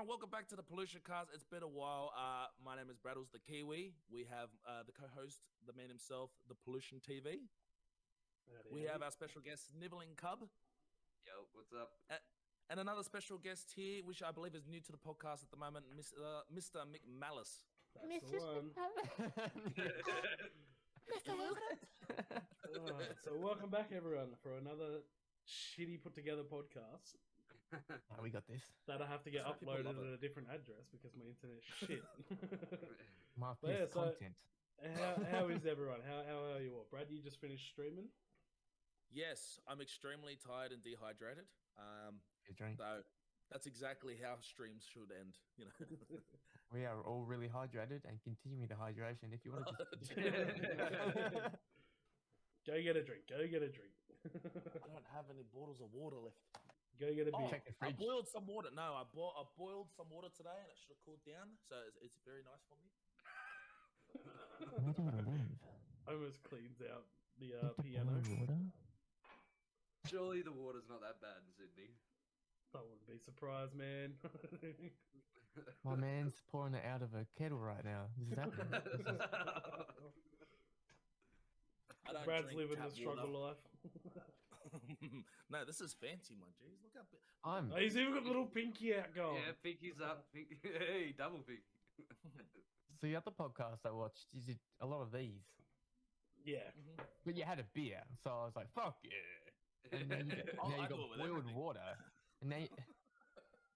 everyone, welcome back to the ThePolutionCast. It's been a while. My name is Braddlesdakiwi. We have the co-host, the man himself, the Pollution TV. We have our special guest, SnivellingCub. Yo, what's up? And another special guest here, which I believe is new to the podcast at the moment, Mr. McMalliss. That's the one. So welcome back, everyone, for another shitty put together podcast. We got this. That I have to get That's why people uploaded love at a different address because my internet's shit. My Yeah, so- content. how is everyone? How are you all? Brad, you just finished streaming? Yes, I'm extremely tired and dehydrated. Good drink. So that's exactly how streams should end, you know. We are all really hydrated and continuing the hydration. If you want to just Go get a drink. Go get a drink. I don't have any bottles of water left. Go get a beer. check the I fridge. boiled some water. No, I boiled some water today, and it should have cooled down. So it's very nice for me. Almost cleans out the Need to piano. boil water? Surely the water's not that bad in Sydney. I wouldn't be surprised, man. My man's pouring it out of a kettle right now. This is happening. I don't Brad's drink living tap the struggle water. life. No, this is fancy, my G's. Look how big. I'm Oh, he's even got a little pinky out going. Yeah, pinky's up. Pinky. Hey, double pinky. so the other podcast I watched, you did a lot of these, Yeah. but you had a beer, so I was like, "Fuck yeah!" And then Oh, now I you do it got with boiled everything. water, and now.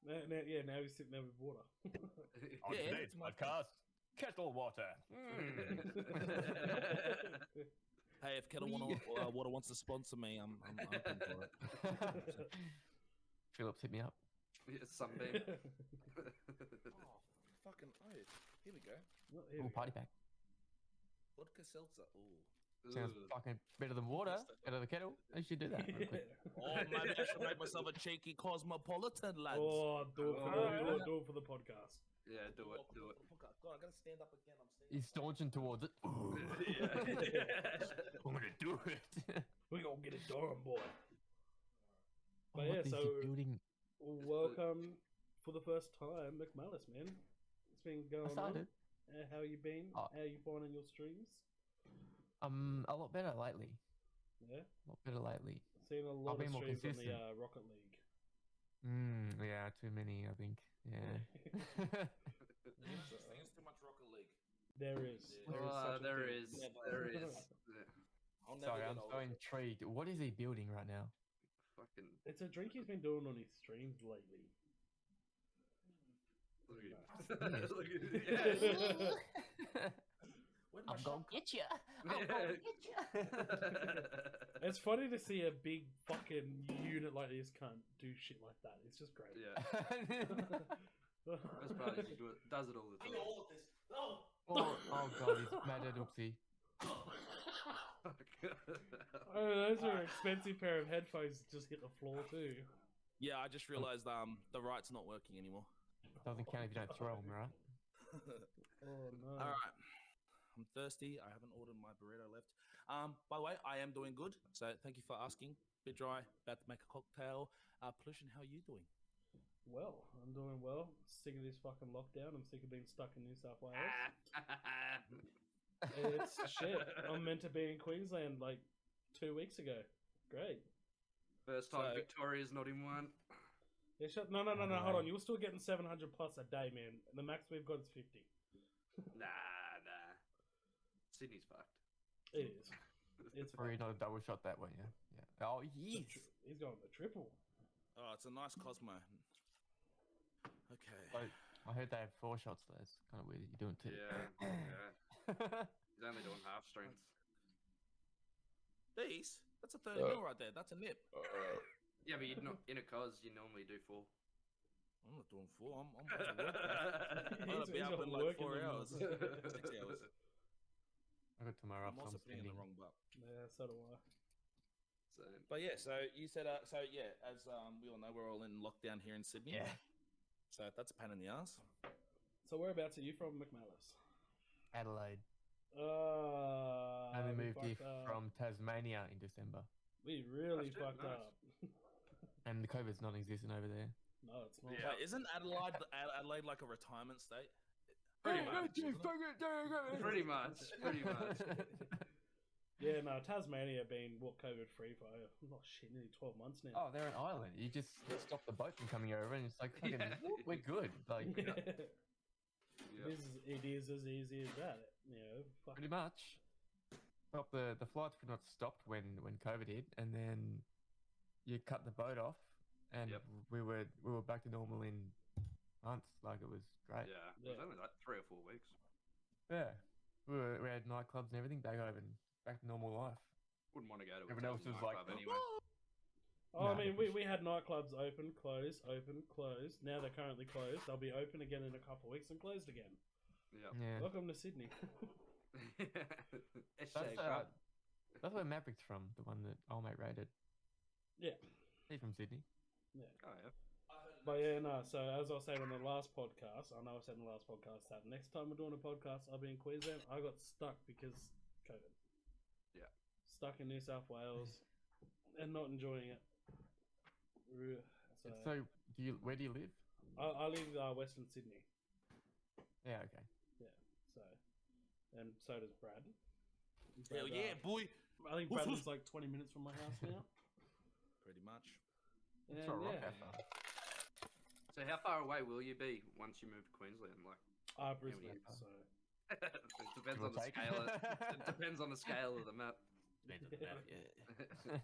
Now he's sitting there with water. On Yeah, today's it's my podcast, kettle water. Hey, if Kettle Water wants to sponsor me, I'm open for it. Phillips hit me up. Yeah, sunbeam. Oh, fucking oath. Here we go. Well, here Oh, we party go. pack. Vodka seltzer. Ooh. Sounds Ugh. fucking better than water out of the kettle. I should do that. real quick. Oh, maybe I should make myself a cheeky cosmopolitan, lads. Oh, do it for Oh. do it for the podcast. Yeah, do it, do it. God, I gotta stand up again. I'm standing. He's staunching towards it. Yeah. I'm gonna do it. We gonna get it done, boy. But Oh, yeah, what is he so- building? Welcome for the first time, McMalliss, man. It's been I going on. started. How you been? Oh. How you finding your streams? A lot better lately. Yeah, A lot better lately. seen a lot I'll be of more streams on the consistent. Rocket League. Yeah, too many, I think. Yeah. Interesting. It's too much Rocket League. There is. Yeah. There is Oh, such a there thing. is. Never. There is. Yeah. I'll never Sorry, get I'm old so of it. intrigued. What is he building right now? Fucking. It's a drink he's been doing on his streams lately. Look Very at nice. Look at yeah. Where'd my I'm gonna shotgun? get you. It's funny to see a big fucking unit like this can't do shit like that. It's just great. Yeah. Best part is he does it all the I time. know all of this. No. oh god, he's mad at Oopsie. Oh, those are an expensive pair of headphones. Just hit the floor too. Yeah, I just realized the right's not working anymore. Doesn't count if you don't throw him, right? Oh no. All right. I'm thirsty. I haven't ordered my burrito left. By the way, I am doing good. So thank you for asking. Bit dry. About to make a cocktail. Pollution, how are you doing? Well, I'm doing well. Sick of this fucking lockdown. I'm sick of being stuck in New South Wales. It's shit. I'm meant to be in Queensland like 2 weeks ago. Great. First time So- Victoria's not in one. Yeah, no, hold Right. on. You're still getting 700 plus a day, man. The max we've got is 50. Nah. Sydney's fucked. It is. It's Or fine. not a double shot that way, yeah. Oh, yes. He's going the triple. Oh, it's a nice Cosmo. Okay. So, I heard they have 4 shots though. It's kind of weird that you're doing 2. Yeah. He's only doing half strength. These? That's a 30 mil right there. That's a nip. Yeah, but you're not in a cause. You normally do 4. I'm not doing 4. I'm about to work. I'm gonna be He's up got in like work in 4 the hours. morning. 6 hours. I got tomorrow I'm off, so also I'm putting in the spending. wrong butt. Yeah, so do I. So, But yeah, so you said, as we all know, we're all in lockdown here in Sydney. Yeah. So that's a pain in the ass. So whereabouts are you from, McMalliss? Adelaide. I Only moved here from Tasmania in December. We really That's it, fucked nice. up. And the COVID's non-existent over there. No, it's not. Yeah. Wait, isn't Adelaide like a retirement state? Pretty much. isn't it? Pretty much. Yeah, no, Tasmania been COVID free for nearly 12 months now. Oh, they're an island. You just stop the boat from coming over, and it's like, fucking, we're good. Like, Yeah. It is as easy as that. You know, pretty much. Well, the flights pretty much stopped when COVID hit, and then you cut the boat off, and we were back to normal in months. Like, it was great. Yeah, it was only like 3 or 4 weeks. Yeah, we had nightclubs and everything back open, back to normal life. Wouldn't want to go to Everyone else was like, anyway. Oh, I mean, we had nightclubs open, close, open, close. Now they're currently closed. They'll be open again in a couple of weeks and closed again. Yeah. Welcome to Sydney. That's where Maverick's from, the one that old mate raided. Yeah. He's from Sydney. Yeah. Oh, yeah. But yeah, no, so as I was saying on the last podcast, I know I said in the last podcast that next time we're doing a podcast, I'll be in Queensland. I got stuck because COVID. Yeah. Stuck in New South Wales and not enjoying it. So where do you live? I live Western Sydney. Yeah, okay. Yeah, so, and so does Brad. Hell yeah, boy. I think Brad's like 20 minutes from my house now. Pretty much. It's all right, how far? So how far away will you be once you move to Queensland? Like, Brisbane. So it depends on the scale. It depends on the scale of the map. Depends on the map, yeah.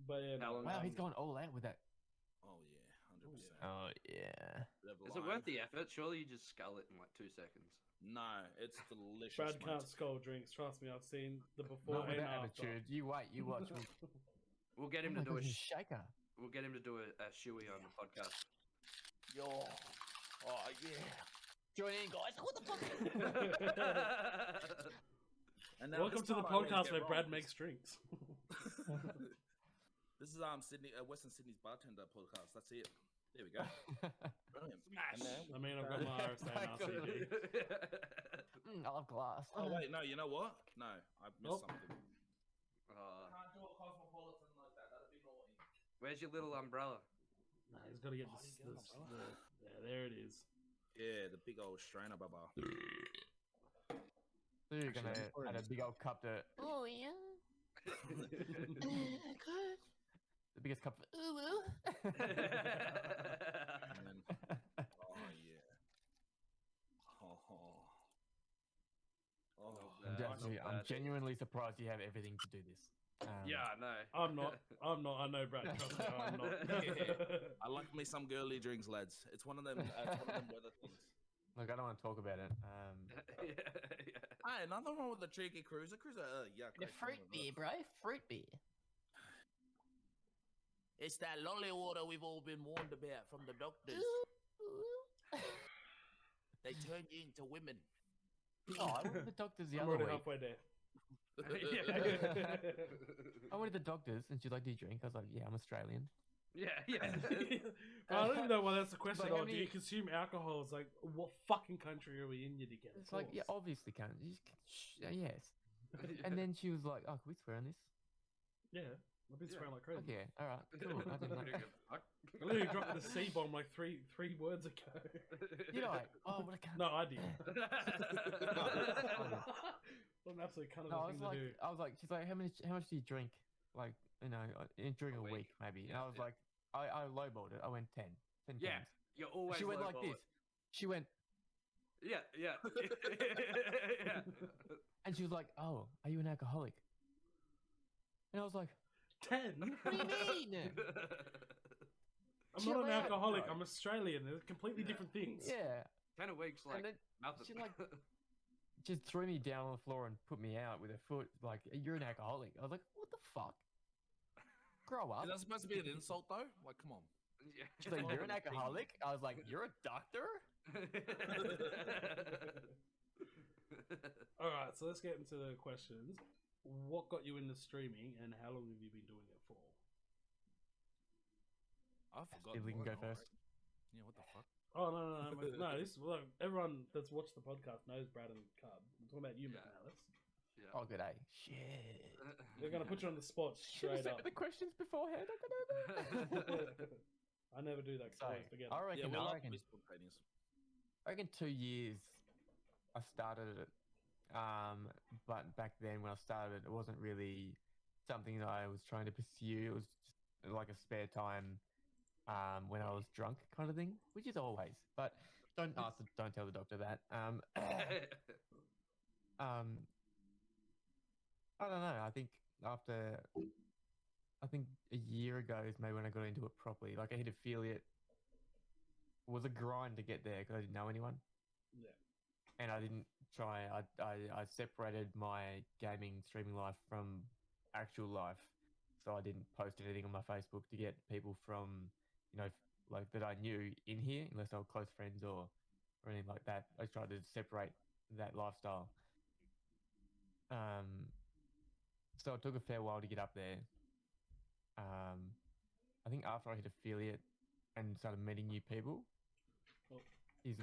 But yeah, wow, he's gone all out with that. Oh yeah, 100%. Oh yeah. Is it worth the effort? Surely you just scull it in like 2 seconds. No, it's delicious. Brad mate. can't scull drinks. Trust me, I've seen the before Not with and that after. attitude. You wait, you watch. We'll get him to do a shaker. We'll get him to do a shoey on the podcast. Yo. Oh yeah. Join in, guys. What the fuck? And now Welcome this to the time I always podcast get where wrong. Brad makes drinks. This is Western Sydney's bartender podcast. That's it. There we go. Brilliant. Smash. I mean, I've got my RSA and RCD. I love glass. Oh wait, no. You know what? No, I've missed something. Oh, Can't do a cosmopolitan like that. That'd be naughty. where's your little umbrella? Nah, he's got to get this. Yeah, there it is. Yeah, the big old strainer, baba. So you're gonna add a big old cup to. Oh yeah. The biggest cup. And then, oh yeah. I'm genuinely surprised you have everything to do this. Yeah, I know. I'm not. I know, Brad. Trust me, I'm not. I like me some girly drinks, lads. It's one of them. Weather things. Look, I don't want to talk about it. Hey, nothing wrong with the cheeky cruiser. Yeah, The fruit beer, bro. Fruit beer. It's that lolly water we've all been warned about from the doctors. They turn you into women. Oh, I went to the doctors the I'm other already week. halfway there. I went to the doctors and she's like, "Do you drink?" I was like, "Yeah, I'm Australian." Yeah. I don't even know why that's the question. Like, Do you consume alcohol? It's like, what fucking country are we in you to get? It's like, yeah, obviously can't. You just yes. And then she was like, "Oh, can we swear on this?" Yeah, I've been swearing like crazy. Okay, all right, cool. I didn't like that. I literally dropped the C bomb like three words ago. You know, like, oh, what a cunt. No, I did. What an absolute cunt of a thing to do. I was like, she's like, how much do you drink? Like, you know, during a week maybe. And I was like, I lowballed it. I went 10 Yeah, times. you're always. She went like this. She went, Yeah. Yeah. and she was like, "Oh, are you an alcoholic?" And I was like, 10? "What do you mean?" I'm Chill not an out, alcoholic. bro. I'm Australian. They're completely different things. Yeah. 10 a week's like And then nothing. she like just threw me down on the floor and put me out with her foot. Like, "You're an alcoholic." I was like, "What the fuck? Grow up." Is that supposed to be an insult though? Like, come on. Yeah. She's like, "You're an alcoholic?" I was like, "You're a doctor?" All right, so let's get into the questions. What got you into streaming, and how long have you been doing it for? I forgot. If we can go first. Yeah, what the fuck? Oh no! This look, everyone that's watched the podcast knows Brad and Cub. I'm talking about you, Yeah. McMalliss. Yeah. Oh, good day. Shit. They're gonna put you on the spot Should have straight sent up. me the questions beforehand. I could know that. I never do that because I always forget. I it. reckon, Yeah, well, I I'll reckon, be spontaneous. I reckon 2 years I started it. But back then when I started, it wasn't really something that I was trying to pursue. It was just like a spare time when I was drunk kind of thing, which is always. But don't tell the doctor that. I don't know. I think after, I think a year ago is maybe when I got into it properly. Like I hit affiliate. It was a grind to get there because I didn't know anyone. Yeah. And I didn't try. I separated my gaming streaming life from actual life, so I didn't post anything on my Facebook to get people from, like that I knew in here, unless they were close friends or anything like that. I tried to separate that lifestyle. So it took a fair while to get up there. I think after I hit affiliate and started meeting new people, Oh. is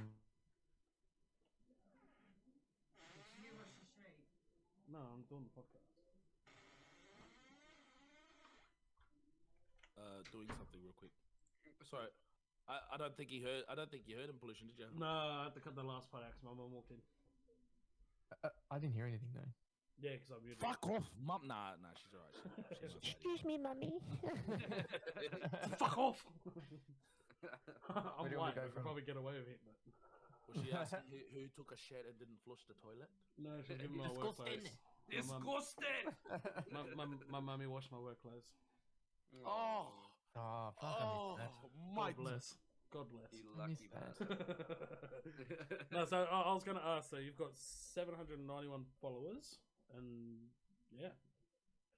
No, I'm doing the podcast. Doing something real quick. Sorry, I don't think he heard. I don't think you heard him, Pollution. Did you? No, I had to cut the last part out because my mum walked in. I didn't hear anything though. Yeah, because I muted. Fuck off, mum. Nah, she's alright. She's just Excuse me, mummy. Fuck off! Where I'm do you want white. to go I could from? probably get away with it. But... Was she asking who took a shit and didn't flush the toilet? No, she's giving my work clothes. Disgusting! My mummy washed my work clothes. Oh, Oh, fuck, I missed that. my God bless. God bless. You I lucky missed that. bastard. No, so I was going to ask, so you've got 791 followers, and yeah,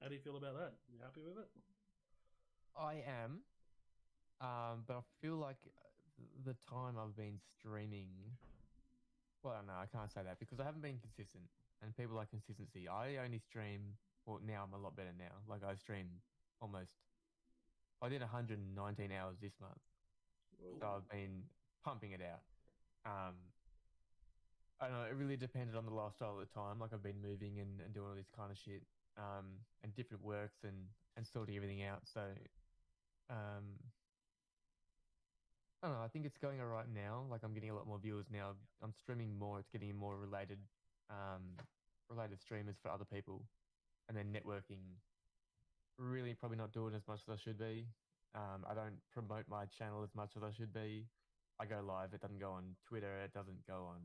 how do you feel about that? You happy with it? I am, but I feel like the time I've been streaming. Well, no, I can't say that because I haven't been consistent, and people like consistency. I only stream. Well, now I'm a lot better now. Like I stream almost. I did 119 hours this month, so I've been pumping it out. I don't know. It really depended on the lifestyle at the time. Like I've been moving and doing all this kind of shit, and different works and sorting everything out. So, I don't know. I think it's going all right now. Like I'm getting a lot more viewers now. I'm streaming more. It's getting more related streamers for other people, and then networking. Really, probably not doing as much as I should be. I don't promote my channel as much as I should be. I go live. It doesn't go on Twitter. It doesn't go on.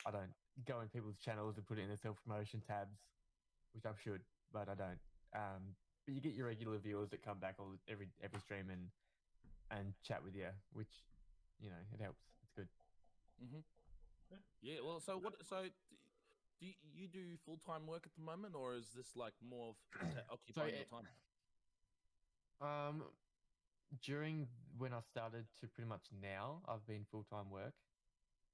I don't go in people's channels and put it in the self-promotion tabs, which I should, but I don't. But you get your regular viewers that come back every stream and chat with you, which, it helps. It's good. Mm-hmm. Yeah. Well, so what? So do you do full-time work at the moment, or is this like more of occupying your time? During when I started to pretty much now, I've been full-time work.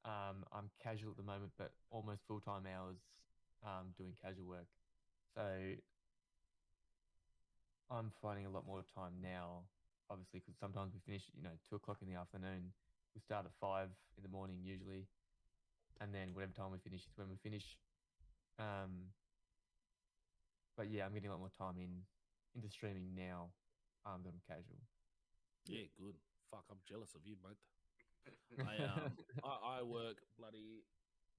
I'm casual at the moment, but almost full-time hours doing casual work. So I'm finding a lot more time now, obviously, because sometimes we finish, 2 o'clock in the afternoon. We start at 5 in the morning usually, and then whatever time we finish is when we finish. But yeah, I'm getting a lot more time into streaming now than I'm casual. Yeah, good. Fuck, I'm jealous of you, mate. I work bloody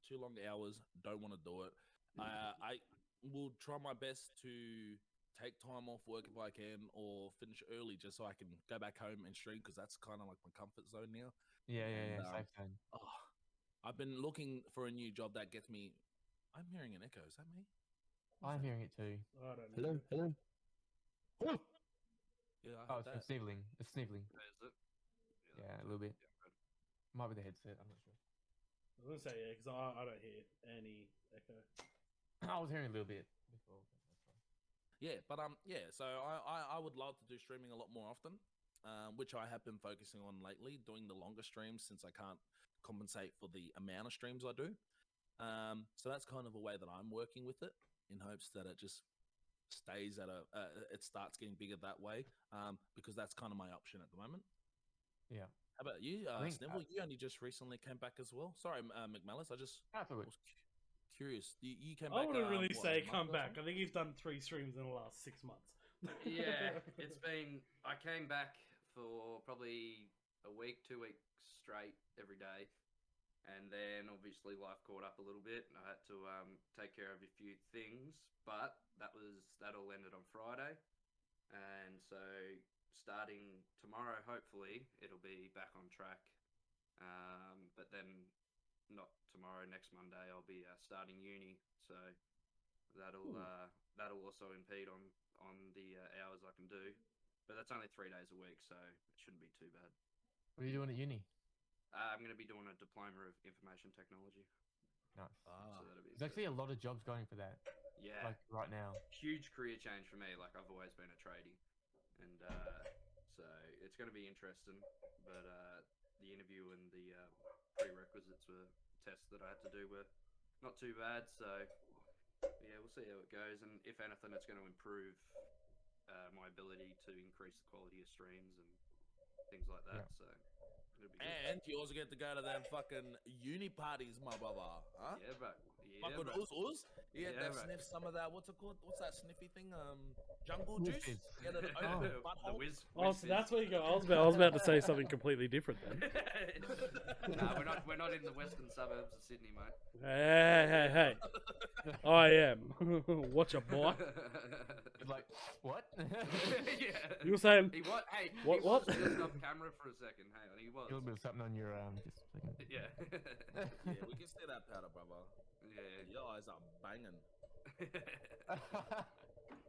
too long hours. Don't want to do it. I will try my best to take time off work if I can, or finish early just so I can go back home and stream because that's kind of like my comfort zone now. Yeah. Safe zone. I've been looking for a new job that gets me. I'm hearing an echo. Is that me? I'm hearing it too. I don't know. Hello. Yeah, I Oh, heard that. it's sniveling. It's sniveling. Is it? Yeah, a little bit. Might be the headset. I'm not sure. I was going to say, yeah, because I don't hear any echo. I was hearing a little bit before. But that's fine. Yeah, but yeah. So I would love to do streaming a lot more often, which I have been focusing on lately, doing the longer streams since I can't compensate for the amount of streams I do. So that's kind of a way that I'm working with it, in hopes that it just stays at it starts getting bigger that way, because that's kind of my option at the moment. Yeah. How about you, think, Snivel? You only just recently came back as well. Sorry, McMalliss. I just That's all good. was curious. You came back. I wouldn't really say a come month or back. I think you've done 3 streams in the last 6 months. Yeah, it's been. I came back for probably a week, 2 weeks straight every day. And then obviously life caught up a little bit. I had to take care of a few things, but that all ended on Friday. And so starting tomorrow, hopefully, it'll be back on track. But then not tomorrow, next Monday, I'll be starting uni. So that'll also impede on the hours I can do. But that's only 3 days a week, so it shouldn't be too bad. What are you doing at uni? I'm going to be doing a diploma of information technology. Nice. So that'll be There's actually a lot of jobs going for that. Yeah. Like right now. Huge career change for me. Like I've always been a tradie, and so it's going to be interesting. But the interview and the prerequisites were tests that I had to do were not too bad. So yeah, we'll see how it goes. And if anything, it's going to improve my ability to increase the quality of streams and things like that. Yeah. So it'll be good. And you also get to go to them fucking uni parties, my brother. Huh? Yeah, bro. Yeah, Fucking bro. us. You get Yeah, to bro. sniff some of that. What's it called? What's that sniffy thing? Jungle Wolf juice. fizz. Get it The open butthole. whiz Oh, so fizz. that's where you go. I was about to say something completely different then. Nah, we're not in the western suburbs of Sydney, mate. Hey. I am. Watch a boy. Like, what? Yeah. You were saying, He was. Hey, What- he what? was just off camera for a second. Hang on, he was. A little bit of something on your just. Yeah. Yeah, we can see that powder, brother. Yeah. Your eyes are banging.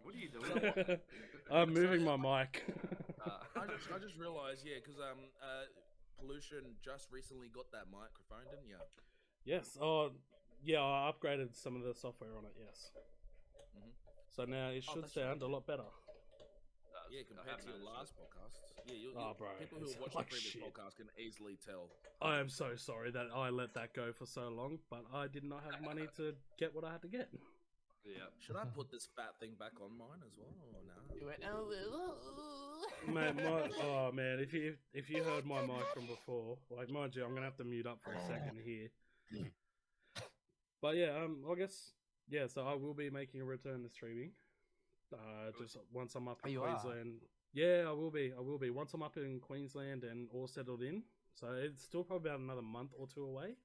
What are you doing? I'm moving my mic. I just realised, yeah, because Pollution just recently got that microphone, didn't you? Yes. Oh, yeah. I upgraded some of the software on it. Yes. Mhm. So now it should that's sound a lot better. Yeah, compared to your last podcast. Yeah, Oh, bro, people who it's have watched like the previous shit. podcast can easily tell. I am so sorry that I let that go for so long, but I did not have money to get what I had to get. Yeah. Should I put this fat thing back on mine as well, or no? You went, oh, Man, if you heard my mic from before, like mind you, I'm gonna have to mute up for a second here. But yeah, I guess so I will be making a return to streaming. Just once I'm up in you are? Queensland. Yeah, I will be. Once I'm up in Queensland and all settled in. So it's still probably about another month or two away,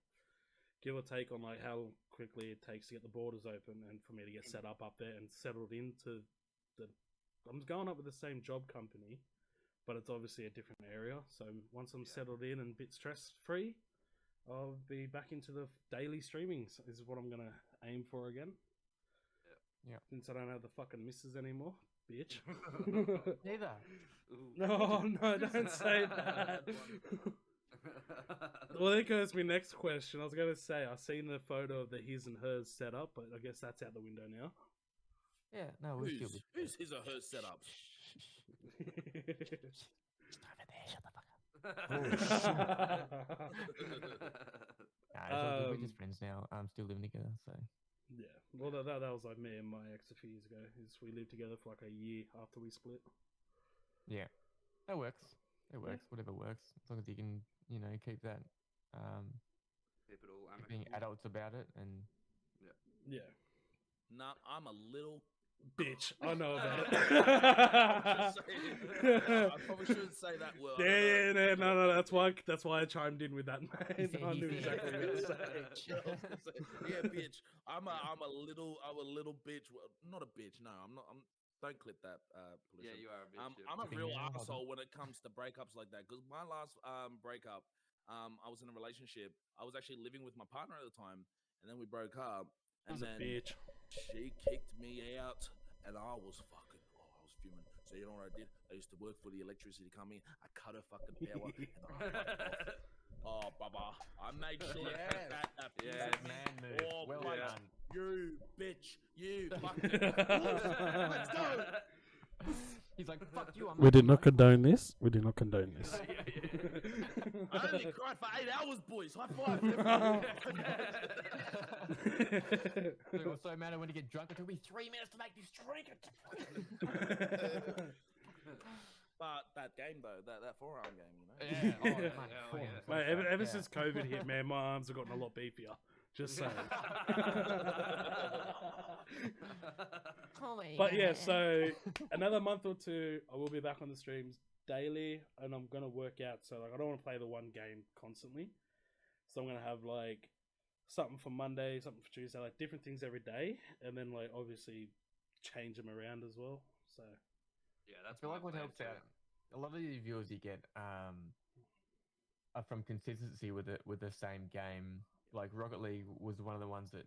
give or take on like how quickly it takes to get the borders open and for me to get set up there and settled into the. I'm going up with the same job company, but it's obviously a different area. So once I'm settled in and a bit stress free, I'll be back into the daily streamings. Is what I'm gonna aim for again. Yeah. Since I don't have the fucking misses anymore, bitch. Neither. No, don't say that. Well, there goes my next question. I was going to say, I've seen the photo of the his and hers set up, but I guess that's out the window now. Yeah, no, we'll still be. Who's his or her setups? We're just friends now. I'm still living together, so. Yeah, well, that was like me and my ex a few years ago. Is we lived together for like a year after we split. Yeah, that works. It works. Whatever works, as long as you can, keep that. Keep it all Being amicable. adults about it, and Yeah, Nah, I'm a little. bitch. I know about it. I probably shouldn't say that word. Yeah, no. That's why I chimed in with that, man. I knew exactly what to say. Yeah, bitch. I'm a little bitch. Well, not a bitch. No, I'm not. Don't clip that. Pollution. Yeah, you are a bitch. yeah. I'm a Clipping real now, asshole when it comes to breakups like that. Because my last breakup, I was in a relationship. I was actually living with my partner at the time, and then we broke up. And He's a then bitch. she kicked me out, and I was fucking. I was fuming. So you know what I did? I used to work for the electricity company. I cut her fucking power, and I cut it off. Oh, Baba, I made sure that Yeah, man move. Oh, Well mate, done. you bitch, you fucking. Let's go. He's like, "Fuck you." I'm We did not making condone this. We did not condone this. I only cried for 8 hours, boys. High five. money." It was so mad when you get drunk. It took me 3 minutes to make this drink. But that game though, that forearm game, you know. Yeah. Oh, mate, Oh, yeah. Mate, ever Yeah. since COVID hit, man, my arms have gotten a lot beefier. Just saying. But yeah, so another month or two, I will be back on the streams daily, and I'm gonna work out. So like, I don't want to play the one game constantly. So I'm gonna have like something for Monday, something for Tuesday, like different things every day, and then like obviously change them around as well. So Yeah, I that's feel my like what plan helps too. out a lot of the viewers you get are from consistency with the same game. Like Rocket League was one of the ones that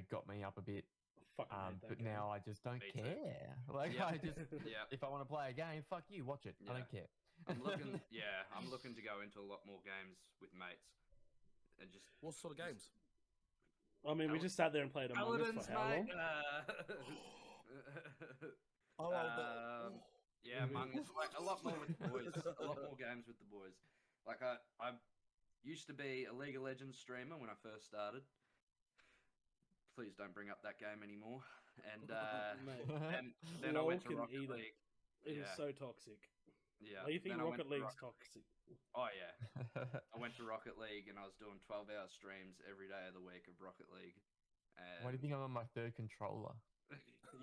got me up a bit. I fucking hate that But game. now I just don't Me too. care. Like Yeah. I just Yeah. if I want to play a game, fuck you, watch it. I Yeah. don't care. I'm looking to go into a lot more games with mates, and just What sort of games? I mean, we just sat there and played Among Us Paladins, for how long? mate. Yeah, We- Among Us, like a lot more with the boys, a lot more games with the boys. Like I used to be a League of Legends streamer when I first started. Please don't bring up that game anymore. And Mate, and then I LOL went to can Rocket eat it. League. It is Yeah. so toxic. Yeah. Like, you think Then I went Rocket to League's toxic? Oh yeah. I went to Rocket League and I was doing 12-hour streams every day of the week of Rocket League. And Why do you think I'm on my third controller?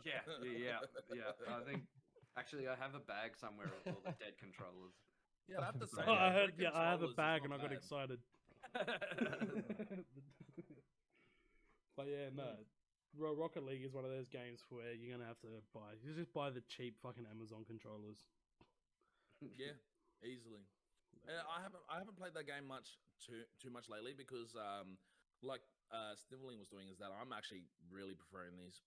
yeah. I think actually I have a bag somewhere with all the dead controllers. Yeah, I have to say. Oh, I heard. Red Yeah, I have a controllers is bag not and I got bad. excited. But yeah, no. Rocket League is one of those games where you're gonna have to buy. You just buy the cheap fucking Amazon controllers. Yeah, easily. I haven't played that game too much lately because like Snivelling was doing is that I'm actually really preferring these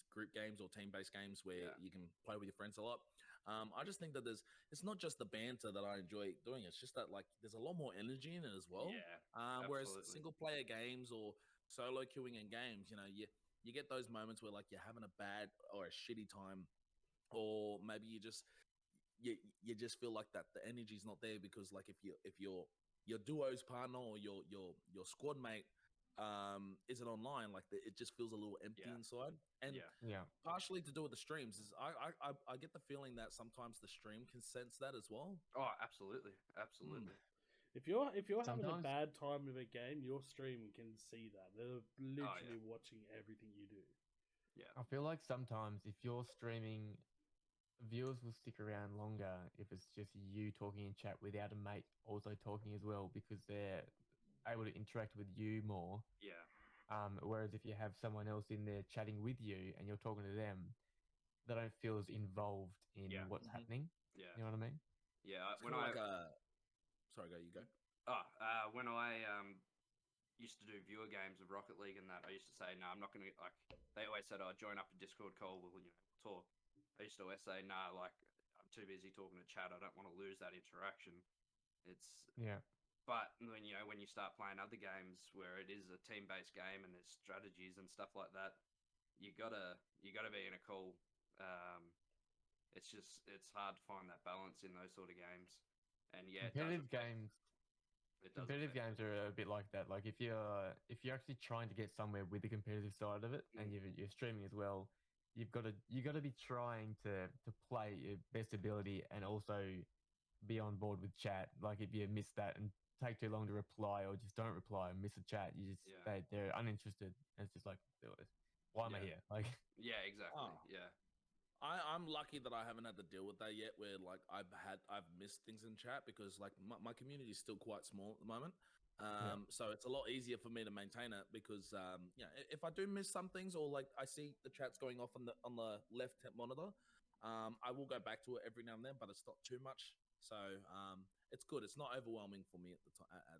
group games or team based games where you can play with your friends a lot. I just think that it's not just the banter that I enjoy doing. It's just that like there's a lot more energy in it as well. Yeah. Whereas Absolutely. single player games or solo queuing in games, you get those moments where like you're having a bad or a shitty time, or maybe you just feel like that the energy's not there because like if your duo's partner or your squad mate isn't online, like it just feels a little empty inside. And Yeah. partially to do with the streams is I get the feeling that sometimes the stream can sense that as well. Oh, absolutely. Absolutely. If you're having a Sometimes- bad time with a game, your stream can see that. They're literally watching everything you do. Yeah. I feel like sometimes if you're streaming, viewers will stick around longer if it's just you talking in chat without a mate also talking as well because they're able to interact with you more. Yeah. Whereas if you have someone else in there chatting with you and you're talking to them, they don't feel as involved in what's happening. Yeah. You know what I mean? Yeah. It's kinda like sorry, you go. When I used to do viewer games of Rocket League and that, I used to say, no, I'm not going to, like, they always said, oh, join up a Discord call, we'll talk. I used to always say, nah, like, I'm too busy talking to chat, I don't want to lose that interaction. But when you start playing other games where it is a team-based game and there's strategies and stuff like that, you gotta be in a call. It's hard to find that balance in those sort of games. And yeah, competitive games are a bit like that. Like if you're actually trying to get somewhere with the competitive side of it, and you're streaming as well, you got to be trying to play your best ability and also be on board with chat. Like if you miss that and take too long to reply or just don't reply and miss a chat, they're uninterested. And it's just like, why am I here? Like exactly. Yeah. I'm lucky that I haven't had to deal with that yet. Where like I've missed things in chat because like my community is still quite small at the moment. So it's a lot easier for me to maintain it because if I do miss some things or like I see the chats going off on the left monitor, I will go back to it every now and then, but it's not too much. So it's good. It's not overwhelming for me at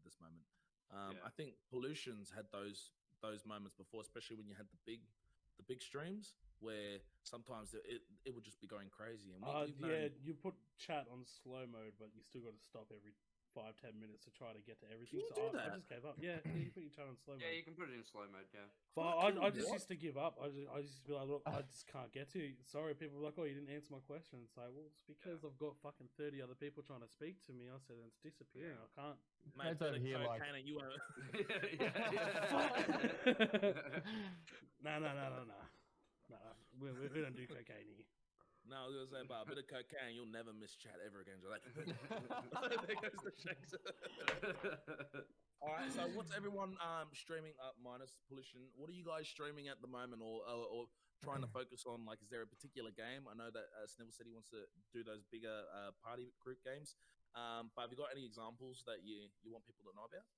this moment. I think Pollution's had those moments before, especially when you had the big streams where sometimes it would just be going crazy. And you put chat on slow mode, but you still got to stop every 5-10 minutes to try to get to everything. Can you do that? I just gave up. Yeah, you put your chat on slow mode. Yeah, you can put it in slow mode. Yeah. But I just used to give up. I just be like, look, I just can't get to you. Sorry, people are like, oh, you didn't answer my question. It's like, well, it's because I've got fucking 30 other people trying to speak to me. I said it's disappearing. I can't. Mate, over here like you are... No. We don't do cocaine here. No, I was gonna say about a bit of cocaine, you'll never miss chat ever again. You're like, there goes the shakes. All right, so what's everyone streaming up minus pollution? What are you guys streaming at the moment, or trying to focus on? Like, is there a particular game? I know that Snivel said he wants to do those bigger party group games. But have you got any examples that you want people to know about?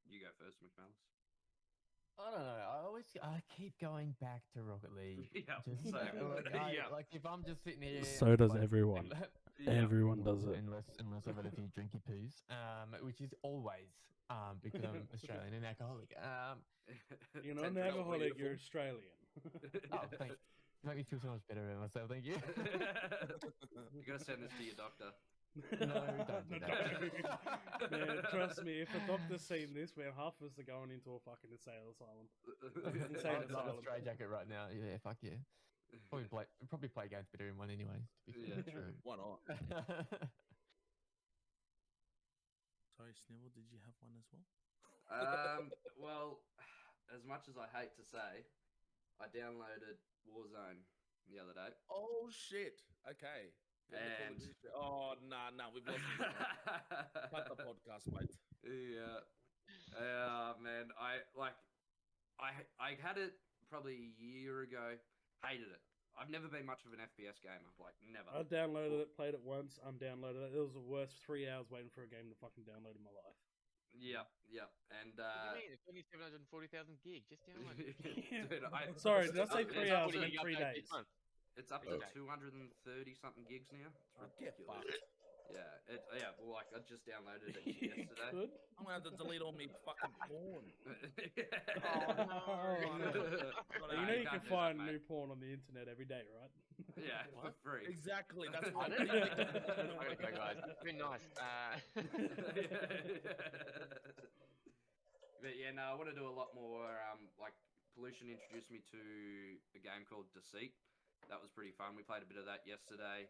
You go first, McMalliss. I don't know. I keep going back to Rocket League. Yeah, Just same. like if I'm just sitting here. So does like, everyone. Yeah. Everyone does it. unless I've had a few drinky poos, which is always because I'm Australian and alcoholic. You're not an alcoholic, you're Australian. Oh, thank you. You make me feel so much better about myself. Thank you. You gotta send this to your doctor. No, don't do that. Man, trust me, if a doctor's seen this, man, half of us are going into a fucking insane asylum. Insane I'd love a asylum. straight jacket right now. Yeah, fuck yeah. Probably play games better in one anyway. To be fair. Yeah, true. Why not? Sorry, Snivel, did you have one as well? Well, as much as I hate to say, I downloaded Warzone the other day. Oh shit! Okay. And oh no, we've lost it. Cut the podcast, mate. Yeah, man, I had it probably a year ago. Hated it. I've never been much of an FPS gamer. Like never. I downloaded it, played it once, undownloaded it. It was the worst 3 hours waiting for a game to fucking download in my life. Yeah, and What do you mean? It's only 740,000 gig. Just download it. dude, Sorry, did I say 3 hours? What do I you meant 3 upload days. this month? it's up to Okay. 230 something gigs now. It's Get ridiculous. fucked. Yeah, well, like I just downloaded it yesterday. Good. I'm gonna have to delete all my fucking porn. Oh, no. You know you can can't do that, find mate. new porn on the internet every day, right? Yeah, for free. Exactly. That's I what don't know. Okay, guys. It's been nice. But yeah, no, I want to do a lot more. Like Pollution introduced me to a game called Deceit. That was pretty fun. We played a bit of that yesterday,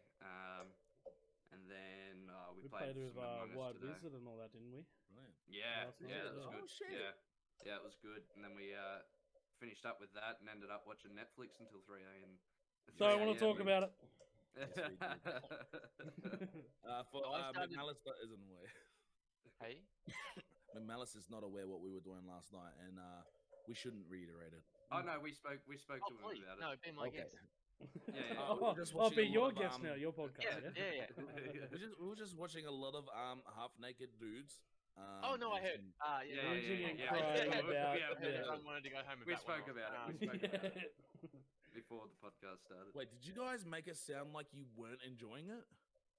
and then we We played with some Among Us Wild today. Wizard and all that, didn't we? Brilliant. Yeah, last night, yeah, that was yeah. good. Oh, shit. Yeah, it was good. And then we finished up with that and ended up watching Netflix until 3 a.m. So I want to talk about it. For So I started- McMalliss that isn't aware. Hey? McMalliss is not aware what we were doing last night, and we shouldn't reiterate it. Oh no, we spoke Oh, to him please. about it. No, be my Okay. guest. Yeah, Oh, we're just I'll watching be a your lot of, guest now, your podcast. Yeah. We were just watching a lot of half-naked dudes. Oh, no, I and heard. some- Yeah. Whinging and yeah. crying Yeah, about. yeah. I wanted to go home with We that one spoke off. about it. We spoke about it before the podcast started. Wait, did you guys make it sound like you weren't enjoying it?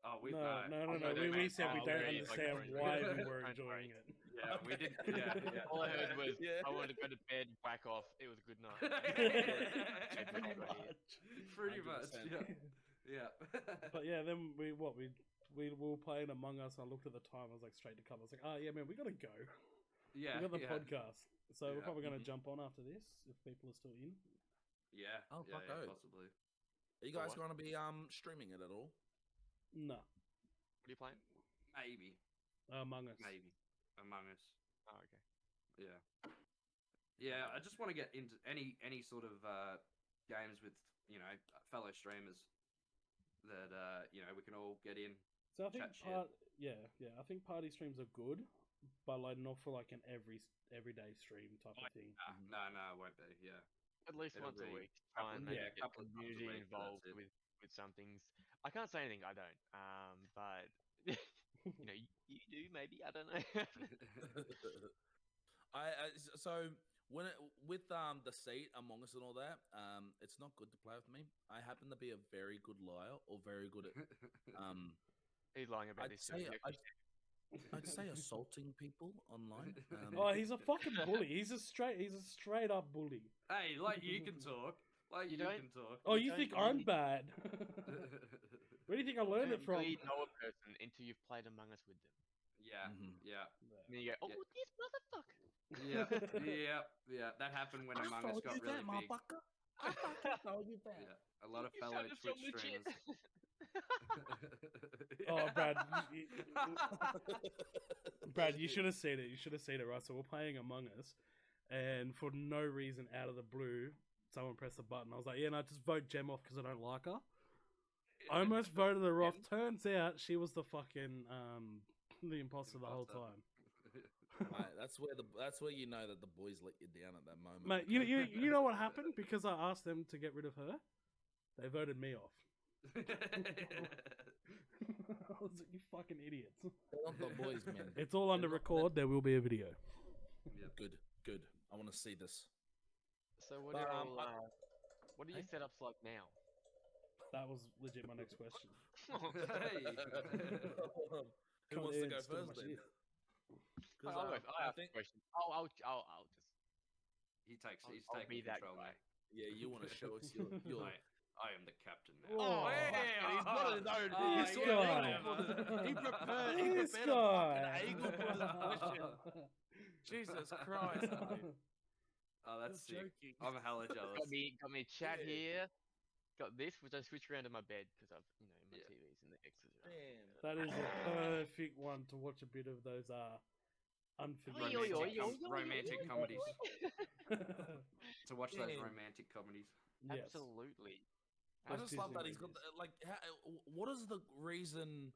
Oh, we No. Oh, no, We mate. said we Oh, don't yeah, understand like, why we don't were worry. enjoying it. Yeah, we did. Yeah. All I heard was, Yeah. I wanted to go to bed, whack off. It was a good night. Pretty much. Pretty much. 100%. Yeah. But yeah, then we were playing Among Us, and I looked at the time. I was like, straight to cover. I was like, oh yeah, man, we gotta go. Yeah. We got the yeah. podcast, so we're Yeah. probably gonna jump on after this if people are still in. Yeah. Oh, yeah, fuck yeah, oath. possibly. Are you guys what? going to be streaming it at all? No, What are you playing? Maybe. Among Us. Maybe. Among Us. Oh, okay. Yeah. Yeah, I just want to get into any sort of games with, fellow streamers that, we can all get in. So I think Chat shit. I think party streams are good, but like not for like an everyday stream type of thing. No, it won't be. Yeah. At least It'll once a be week. Try and yeah, maybe a get couple of times a community week, but involved that's it. with some things. I can't say anything. I don't. But you do maybe. I don't know. So when with the seat Among Us and all that, it's not good to play with me. I happen to be a very good liar or very good at He's lying about this. I'd say assaulting people online. Oh, he's a fucking bully. He's a straight up bully. Hey, like you can talk. Like You you don't- can talk. Oh, you don't think I'm really- bad? Where do you think I learned it from? You know a person until you've played Among Us with them. Yeah, Mhm. yeah, And then you go, oh, Yeah. this motherfucker. yeah. That happened when Among Us got really big. Yeah, a lot of You fellow sounded so Twitch legit. streamers. Oh, Brad, Brad, you should have seen it. You should have seen it, right? So we're playing Among Us, and for no reason, out of the blue, someone pressed the button. I was like, yeah, no, just vote Gem off because I don't like her. I almost voted her off. Turns out she was the fucking the imposter the whole time. Mate, that's where you know that the boys let you down at that moment. Mate, you know what happened? Because I asked them to get rid of her, they voted me off. I was like, you fucking idiots. They want the boys, man. It's all under record. There will be a video. Yep. Good. I want to see this. So what But, are your setups like now? That was legit my next question. Who wants to go first then? I think question. I'll just. He's I'll taking be that control guy. now. Yeah, you want to show us your I am the captain now. Oh, he's got his own. This guy. He prepared This a guy. fucking eagle for this question. Jesus Christ! Oh, that's sick. Joking. I'm hella jealous. Got me chat here. Got this, which I switched around to my bed because I've, my TV's in the X's. That is a perfect one to watch a bit of those unforgettable romantic comedies. To watch those romantic comedies. Yes. Absolutely. I just love that he's got Disney what is the reason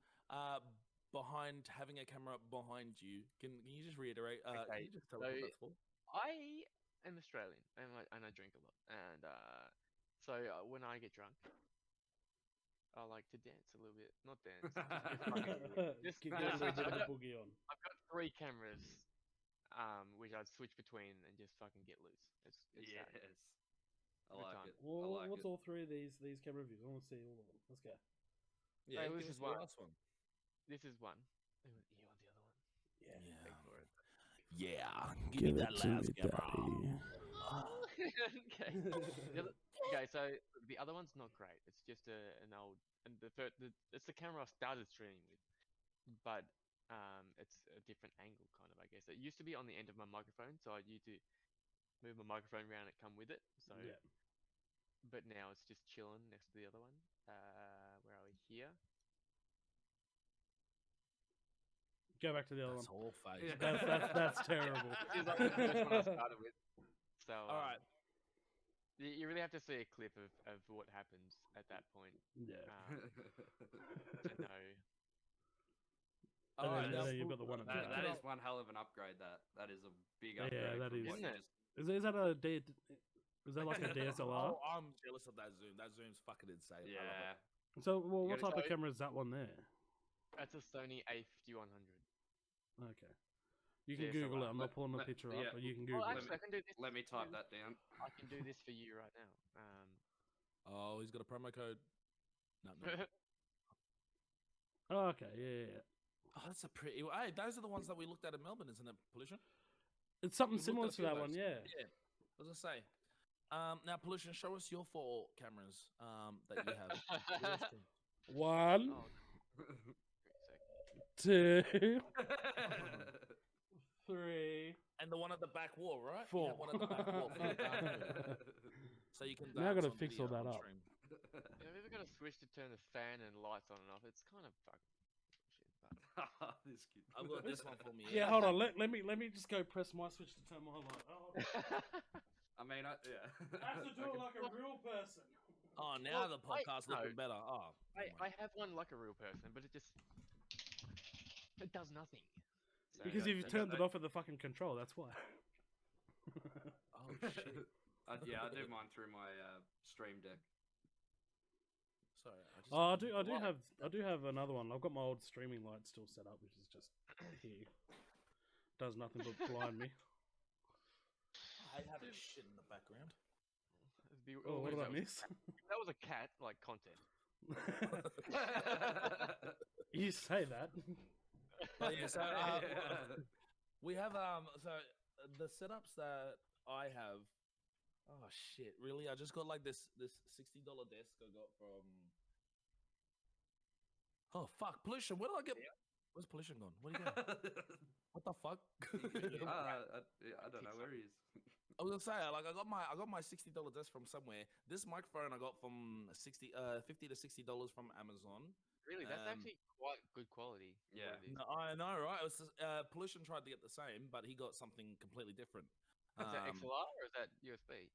behind having a camera behind you? Can you just reiterate? Can you just tell us what that's for? I am Australian and I drink a lot, and so when I get drunk, I like to dance a little bit. Not dance. Just get a little bit of a boogie on. I've got 3 cameras, which I'd switch between and just fucking get loose. It's Yes. I Good like time. it. Well, I like what's it. all 3 of these camera views? I want to see all of them. Let's go. Yeah, this give is us the one. last one. This is one. You want the other one? Yeah. Go for it. Yeah, give me that last camera. Okay. Okay, so the other one's not great. It's just an old, and it's the camera I started streaming with, but it's a different angle, kind of. I guess it used to be on the end of my microphone, so I used to move my microphone around and come with it. So, Yeah. but now it's just chilling next to the other one. Where are we here? Go back to the other That's one. whole face. That's terrible. This is like the first one I started with. So, All right. You really have to see a clip of what happens at that point Yeah. to know. All right, then now, you've got the one at the That back. is one hell of an upgrade. That is a big Yeah, upgrade. that from is. what Isn't you it? just- Is that a D? Is that like a DSLR? Oh, I'm jealous of that zoom. That zoom's fucking insane. I love Yeah. it. So, well, You what gotta type of show- camera is that one there? That's a Sony A5100. Okay. You can DSLR. Google it. I'm not Let- pulling the let- picture yeah. up, but you can Oh, Google actually, I it. can do this. Let me type that down. I can do this for you right now. Oh, he's got a promo code. No. Oh, okay. Yeah. Oh, that's a pretty. Hey, those are the ones that we looked at in Melbourne, isn't it? Pollution. It's something We've similar looked at to a few that of one, those. yeah. Yeah. What was I say? Now, Pollution, show us your 4 cameras that you have. 1, Oh, great 2, 3, And the one at the back wall, right? You 4. have one at the back wall for the dance. So you can Now I dance gotta on fix all video that on up. stream. Yeah, I've even got a switch to turn the fan and lights on and off. It's kind of fucking shit, but This kid. I've got this one for me. Yeah, hold on. Let me just go press my switch to turn my light. Oh, I mean, yeah. I have to do it like a real person. Oh, now Well, the podcast's no. looking better. Oh, never I mind. have one like a real person, but it does nothing. So, Because Yeah, you've I turned got it off at the fucking control. That's why. Oh shit! Yeah, I do mine through my Stream Deck. Sorry. Oh, I do have another one. I've got my old streaming light still set up, which is just here. Does nothing but blind me. I hate having shit in the background. it'd be Oh, what always did I that miss? if that was a cat, like content. You say that. But yeah, so we have so the setups that I have. Oh shit! Really? I just got like this $60 desk I got from. Oh fuck! Pollution. Where did I get? Where's Pollution gone? Where you going? What the fuck? I don't know where he is. I was gonna say, like, I got my $60 desk from somewhere. This microphone I got from $50 to $60 from Amazon. Really, that's Um, actually quite good quality. for yeah. what it is. No, I know, right? It was just, Pollution tried to get the same, but he got something completely different. Is that XLR or is that USB?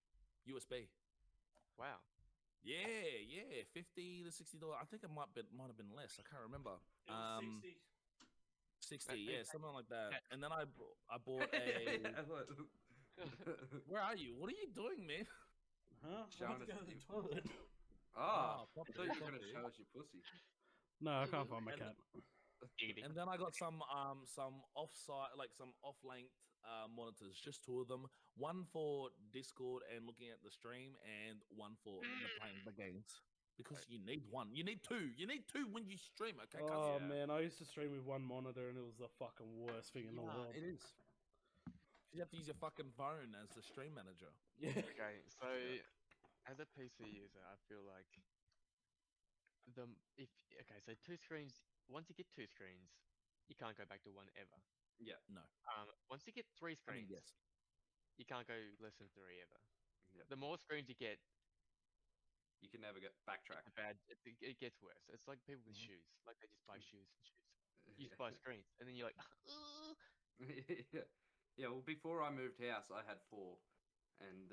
USB. Wow. Yeah, $50 to $60. I think it might have been less. I can't remember. It was 60. 60, Okay. yeah, something like that. Yeah. And then I bought a. Where are you? What are you doing, man? Huh? I Showing have to go us to the you- toilet. I property, thought you were going to property. show us your pussy. No, I can't find my And- cat. Giggity. And then I got some offsite, like some off-length monitors, just two of them. One for Discord and looking at the stream, and one for the playing the games. Because you need one. You need two. You need two when you stream, okay? cuz? Oh Yeah. man, I used to stream with one monitor and it was the fucking worst thing in the Yeah, world. it is. You have to use your fucking phone as the stream manager. Yeah. Okay, so as a PC user, I feel like so two screens. Once you get two screens, you can't go back to one ever. Yeah. No. Once you get three I screens, mean, yes. you can't go less than three ever. Yep. The more screens you get, You can never get backtrack. the bad. It gets worse. It's like people with shoes. Like they just buy shoes and shoes. You just buy screens, and then you're like, "Ugh." Yeah. Yeah, well, before I moved house, I had 4, and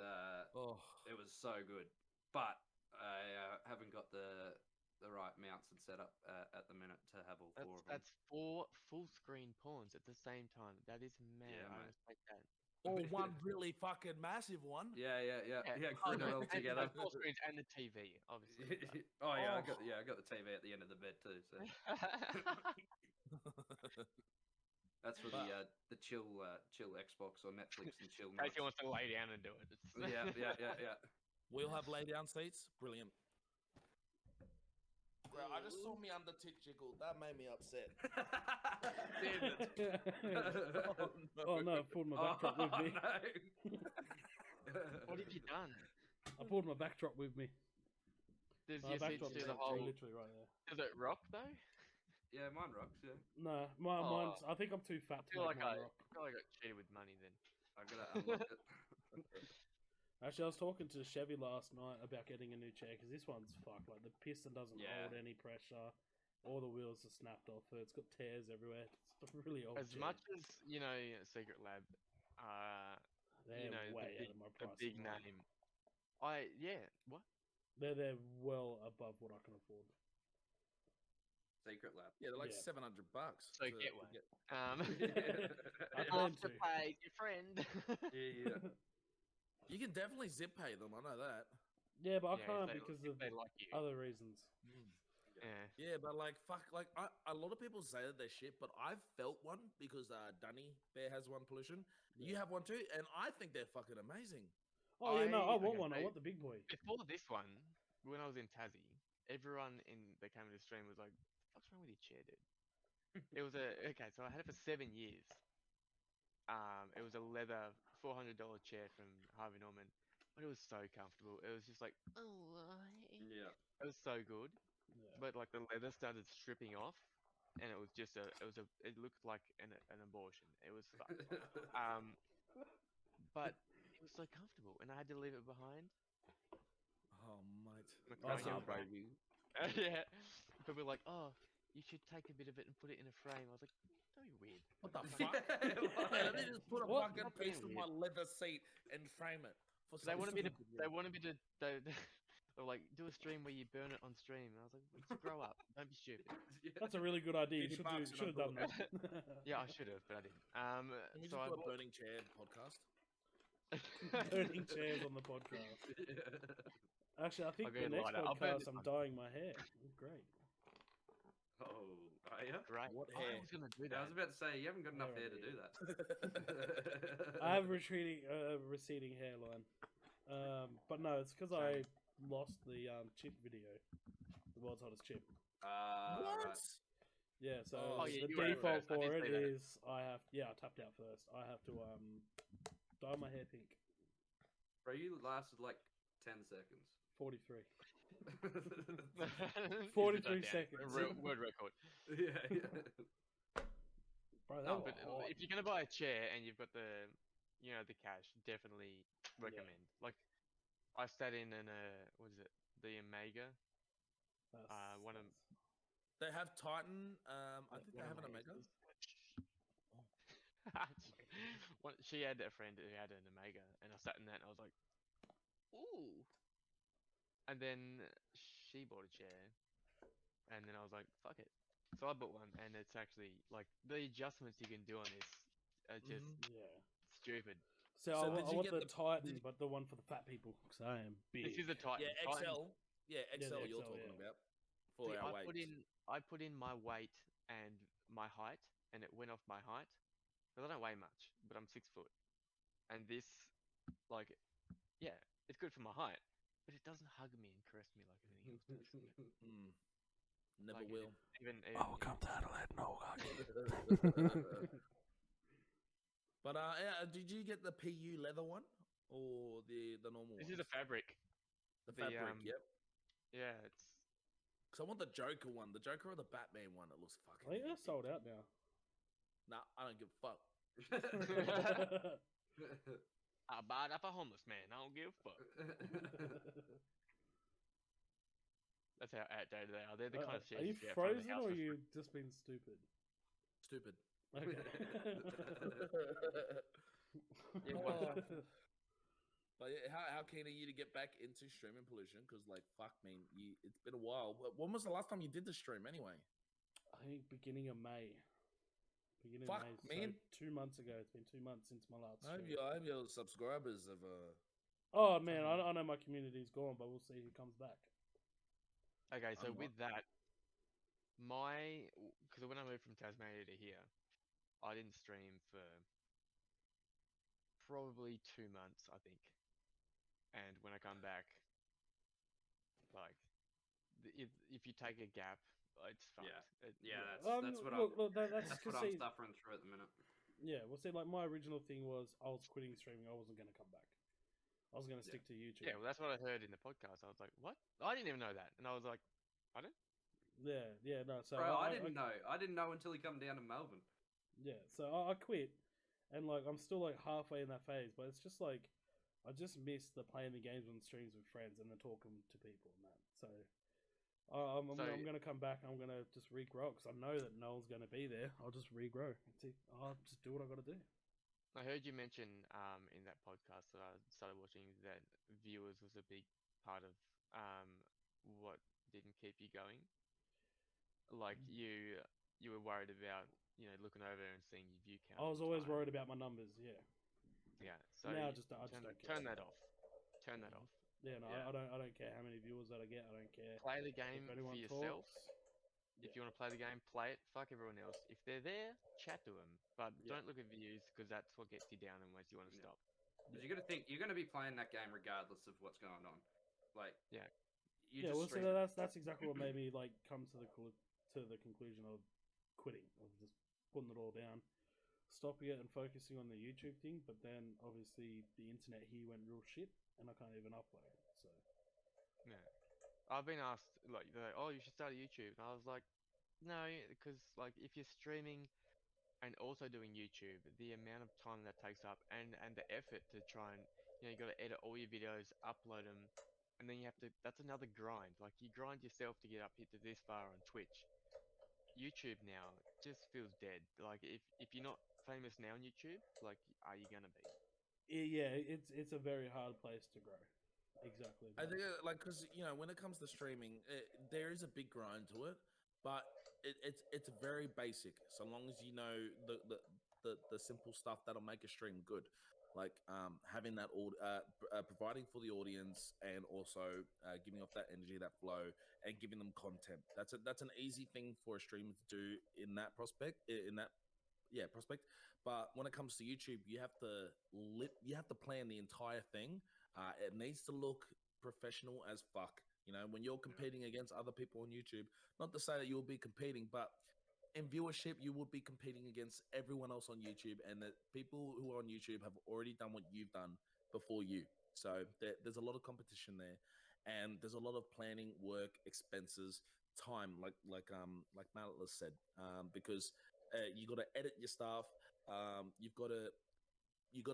Oh, it was so good. But I haven't got the right mounts and setup at the minute to have all 4 of them. That's 4 full screen pawns at the same time. That is mad. Yeah, I mate. respect that. or one really fucking massive one. Yeah, Oh, grid it no, all and together. like 4 screens and the TV, obviously. Oh yeah, Oh. I got the TV at the end of the bed too. So but... that's for the chill Xbox or Netflix and chill Casey nights. wants to lay down and do it. Yeah. We'll have lay down seats. Brilliant. Bro, I just saw me under tit jiggle. That made me upset. Oh no, I pulled my backdrop with me. What have you done? I pulled my backdrop with me. Does My your seats backdrop's do the whole? literally right there. Does it rock though? Yeah, mine rocks. Yeah, No, Oh. mine's. I think I'm too fat I to feel make like mine I rock. got cheated with money then. I gotta unlock it. Actually, I was talking to Chevy last night about getting a new chair because this one's fucked. Like the piston doesn't Yeah. hold any pressure. All the wheels are snapped off. It's got tears everywhere. It's a really old As chair. much as Secret Lab, They're way the out of my the price. big point. name. What? They're well above what I can afford. Secret Lab. Yeah, they're like Yeah. $700. So get one. I I plan have to to. pay your friend. Yeah. You can definitely zip pay them. I know that. Yeah, but I Yeah, if can't they- because if of they like you. other reasons. Yeah. Yeah, but like, fuck, like, a lot of people say that they're shit, but I've felt one because Dunny Bear has one pollution. You have one too, and I think they're fucking amazing. Oh yeah, no, I want okay, one. I so want the big boy. Before this one, when I was in Tassie, everyone that came to the stream was like, "What's wrong with your chair, dude?" It was so I had it for 7 years. It was a leather $400 chair from Harvey Norman, but it was so comfortable. It was just like, Yeah. it was so good. Yeah. But like the leather started stripping off, and it was just it looked like an abortion. It was fucked. But it was so comfortable, and I had to leave it behind. Oh, mate. That's how heartbreaking. Yeah. People were like, "Oh, you should take a bit of it and put it in a frame." I was like, "Don't be weird." What the fuck? Let me just put a What? fucking Not being piece of weird. my leather seat and frame it. For They some wanted me to. stupid They reason. wanted me to. They were like, "Do a stream where you burn it on stream." And I was like, "Just grow up. Don't be stupid." That's a really good idea. You 50 should bucks and have done I'm that. Yeah, I should have, but I didn't. Can we So just I do a bought. burning chair podcast? Burning chairs on the podcast. Actually, I think I'll go the next lighter. I'll burn podcast this I'm one. dyeing my hair. Great. Oh, are you? Great. What I hair? was gonna do I that. was about to say you haven't got enough Hair hair to do that. I have receding hairline. But no, it's because I lost the chip video, the world's hottest chip. What? Right. Yeah, so Oh, yeah, the you went default first. I for did it see that. is I tapped out first. I have to dye my hair pink. Bro, you lasted like 10 seconds. 43. You 43 put that down. seconds. Word record. Yeah. Bro, that No, was but hot. if you're gonna buy a chair and you've got the cash, definitely recommend. Like, I sat in what is it? The Omega. That's- one of They have Titan. I think they one have of an my Omega. exes. She had a friend who had an Omega, and I sat in that, and I was like, "Ooh, And then she bought a chair, and then I was like, fuck it. So I bought one, and it's actually like the adjustments you can do on this are just Yeah. stupid. So, So I did you want get the the- Titan, did- but the one for the fat people, because I am big. This is a Titan. Yeah, Titan. XL. Yeah, Yeah, XL. the You're XL, talking yeah. about for See, our I put in my weight and my height, and it went off my height. Because I don't weigh much, but I'm 6 foot. And this, like, yeah, it's good for my height, but it doesn't hug me and caress me like everything else does. Never Like, will. Even Welcome to Adelaide, no But did you get the PU leather one or the normal this one? is a fabric. The the, fabric. Yep. Yeah, it's Because I want the Joker one, the Joker or the Batman one. It looks fucking. I think they're epic. sold out now. Nah, I don't give a fuck. I bought up a homeless man. I don't give a fuck. That's how outdated they are. They're the kind of shit Are you get out front of the frozen house or for you free. just being stupid? Stupid. Okay. Yeah, Oh. But yeah, how keen are you to get back into streaming pollution? Because like, fuck me, it's been a while. When was the last time you did the stream anyway? I think beginning of May. Fuck, May. man. So 2 months ago. It's been 2 months since my last I stream. hope your subscribers have. Oh man, I know my community's gone, but we'll see who comes back. Okay, so I'm with that, because when I moved from Tasmania to here, I didn't stream for probably 2 months, I think. And when I come back, like, if you take a gap, it's fucked. Yeah, Yeah. that's what That's that's because what I'm suffering through at the minute. yeah, well, see, like my original thing was I was quitting streaming. I wasn't going to come back. I was going to stick to YouTube. Yeah, well, that's what I heard in the podcast. I was like, what? I didn't even know that. And I was like, pardon? Yeah, no. So Bro, I didn't know. I didn't know until he come down to Melbourne. Yeah, so I quit, and like I'm still like halfway in that phase, but it's just like I just miss the playing the games on streams with friends and then talking to people and that. So I'm gonna come back. I'm gonna just regrow because I know that no one's gonna be there. I'll just regrow. I'll just do what I gotta do. I heard you mention in that podcast that I started watching that viewers was a big part of what didn't keep you going. Like you were worried about looking over and seeing your view count. I was all the always time. worried about my numbers. Yeah. Yeah. So Now I just don't care. turn that off. Turn that off. Yeah, no, Yeah. I don't care how many viewers that I get. I don't care. Play the game If for anyone yourself. talks, If you want to play the game, play it. Fuck everyone else. If they're there, chat to them. But Yeah. don't look at views because that's what gets you down and makes you want to Yeah. stop. Because you got to think you're going to be playing that game regardless of what's going on. Like, Yeah. You yeah, just well, so stream it. that's exactly what made me like come to the conclusion of quitting, of just putting it all down, stopping it, and focusing on the YouTube thing. But then obviously the internet here went real shit, and I can't even upload. So Yeah. I've been asked, like, they're like, oh, you should start a YouTube. And I was like, no, because, like, if you're streaming and also doing YouTube, the amount of time that takes up and the effort to try and, you got to edit all your videos, upload them, and then you have to, that's another grind. Like, you grind yourself to get up here to this far on Twitch. YouTube now just feels dead. Like, if you're not famous now on YouTube, like, are you going to be? yeah, it's a very hard place to grow. Exactly. I think like because when it comes to streaming, there is a big grind to it, but it's very basic. So long as you know the simple stuff that'll make a stream good, like having that providing for the audience and also giving off that energy, that flow, and giving them content. That's an easy thing for a streamer to do in that prospect. Prospect. But when it comes to YouTube, you have to plan the entire thing. It needs to look professional as fuck. When you're competing against other people on YouTube, not to say that you'll be competing, but in viewership, you would be competing against everyone else on YouTube, and the people who are on YouTube have already done what you've done before you. So there's a lot of competition there, and there's a lot of planning, work, expenses, time, like McMalliss said, because you got to edit your stuff. You've got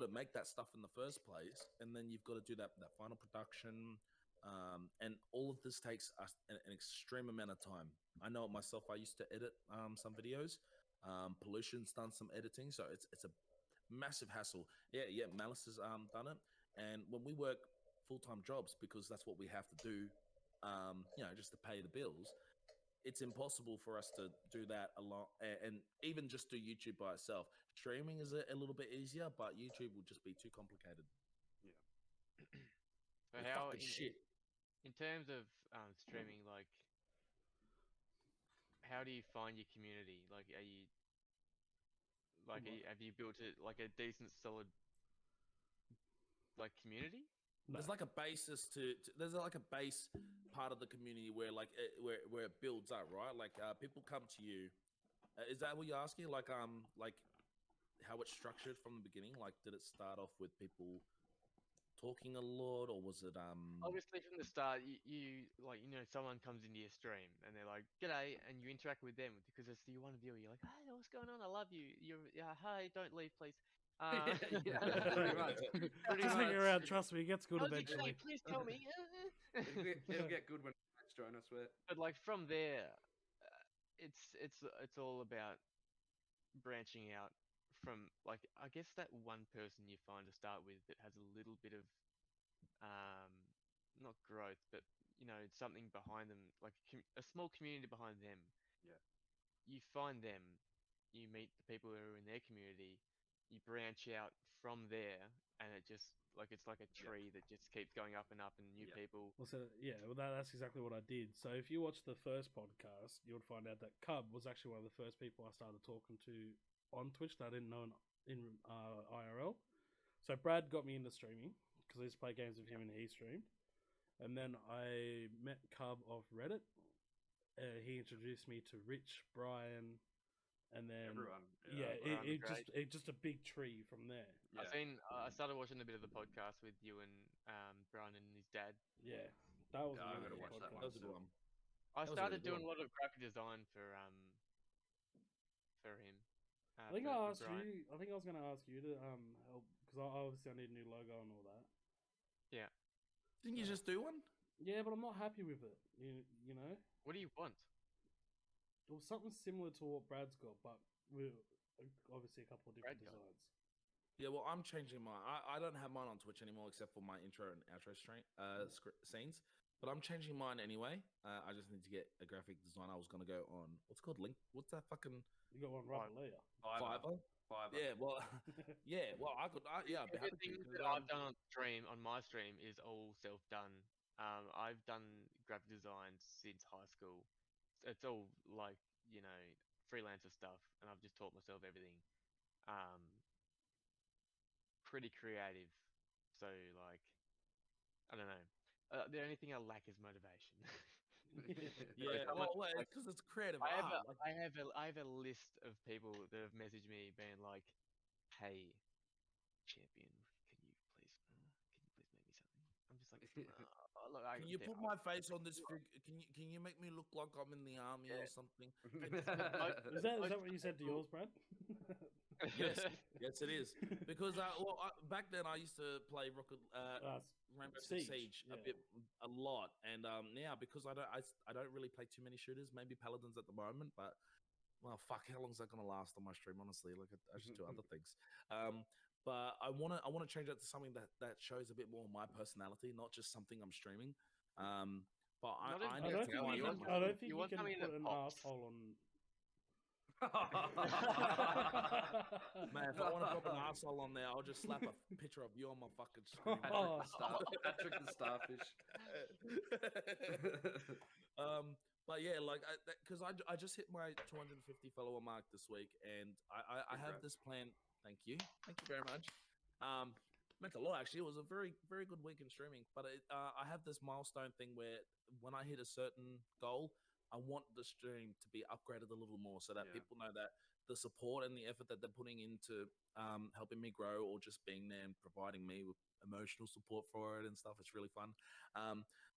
to make that stuff in the first place, and then you've got to do that final production, and all of this takes us an extreme amount of time. I know it myself. I used to edit some videos. Pollution's done some editing, so it's a massive hassle. Malice has done it, and when we work full-time jobs, because that's what we have to do just to pay the bills. It's impossible for us to do that a lot, and even just do YouTube by itself. Streaming is a little bit easier, but YouTube will just be too complicated. So It's how fucking shit. in terms of streaming, like, how do you find your community? Like, are you have you built it like a decent, solid like community? No. There's like a basis there's like a base part of the community where like where it builds up, right? Like people come to you. Is that what you're asking? Like how it's structured from the beginning? Like did it start off with people talking a lot, or was it Obviously, from the start, you like, someone comes into your stream and they're like, "G'day," and you interact with them because it's your one viewer. You're like, "Hey, what's going on? I love you. Hey, don't leave, please." Yeah, pretty much. Just hang around. Trust me, it gets good How's your eventually. day? Please tell me. It'll get good when mates join, I swear. But like from there, it's all about branching out from, like, I guess that one person you find to start with that has a little bit of um not growth, but something behind them, like a small community behind them. Yeah. You find them, you meet the people who are in their community, you branch out from there, and it's like a tree that just keeps going up and new people. Well, that's exactly what I did. So if you watch the first podcast, you would find out that Cub was actually one of the first people I started talking to on Twitch that I didn't know in IRL. So Brad got me into streaming because I used to play games with him and he streamed. And then I met Cub off Reddit. He introduced me to Rich, Brian, and then Everyone. it just a big tree from there. Yeah. I started watching a bit of the podcast with you and Brian and his dad. Yeah, that was Yeah, I a gotta really watch good that podcast. that was a good one. I That was a started really good doing a lot of graphic design for him. I think for I asked Brian. you. I think I was going to ask you to help because obviously I need a new logo and all that. Didn't you just do one? Yeah, but I'm not happy with it. You know, What do you want? it was something similar to what Brad's got, but with obviously a couple of different Brad got. designs. Yeah, well, I'm changing mine. I don't have mine on Twitch anymore except for my intro and outro scenes. But I'm changing mine anyway. I just need to get a graphic designer. I was gonna go on what's it called Link. What's that fucking You got one right later. Fiverr? Fiverr. Yeah, well, yeah, well, I'd be happy to. Everything that I've done on my stream, is all self-done. I've done graphic design since high school. It's all like, freelancer stuff, and I've just taught myself everything. Pretty creative. So, like, I don't know. The only thing I lack is motivation. Yeah, someone- well, because it's creative I have art. I have a list of people that have messaged me being like, "Hey, champion, can you please make me something?" I'm just like, look, Can you put my face on this? Can you make me look like I'm in the army or something? Is that what you said to yours, Brad? Yes, it is. Because back then I used to play Rainbow Six Siege a lot, and now because I don't really play too many shooters. Maybe Paladins at the moment, but well, fuck, how long is that gonna last on my stream? Honestly, like I just do other things. But I wanna change that to something that shows a bit more of my personality, not just something I'm streaming. But I don't think you can put an asshole on. Man, if I want to pop an arsehole on there, I'll just slap a picture of you on my fucking screen. Patrick the Starfish. But yeah, like, because I just hit my 250 follower mark this week, and I have this plan. Thank you very much. Meant a lot, actually. It was a very, very good week in streaming. But I have this milestone thing where when I hit a certain goal, I want the stream to be upgraded a little more so that people know that the support and the effort that they're putting into helping me grow, or just being there and providing me with emotional support for it and stuff. It's really fun.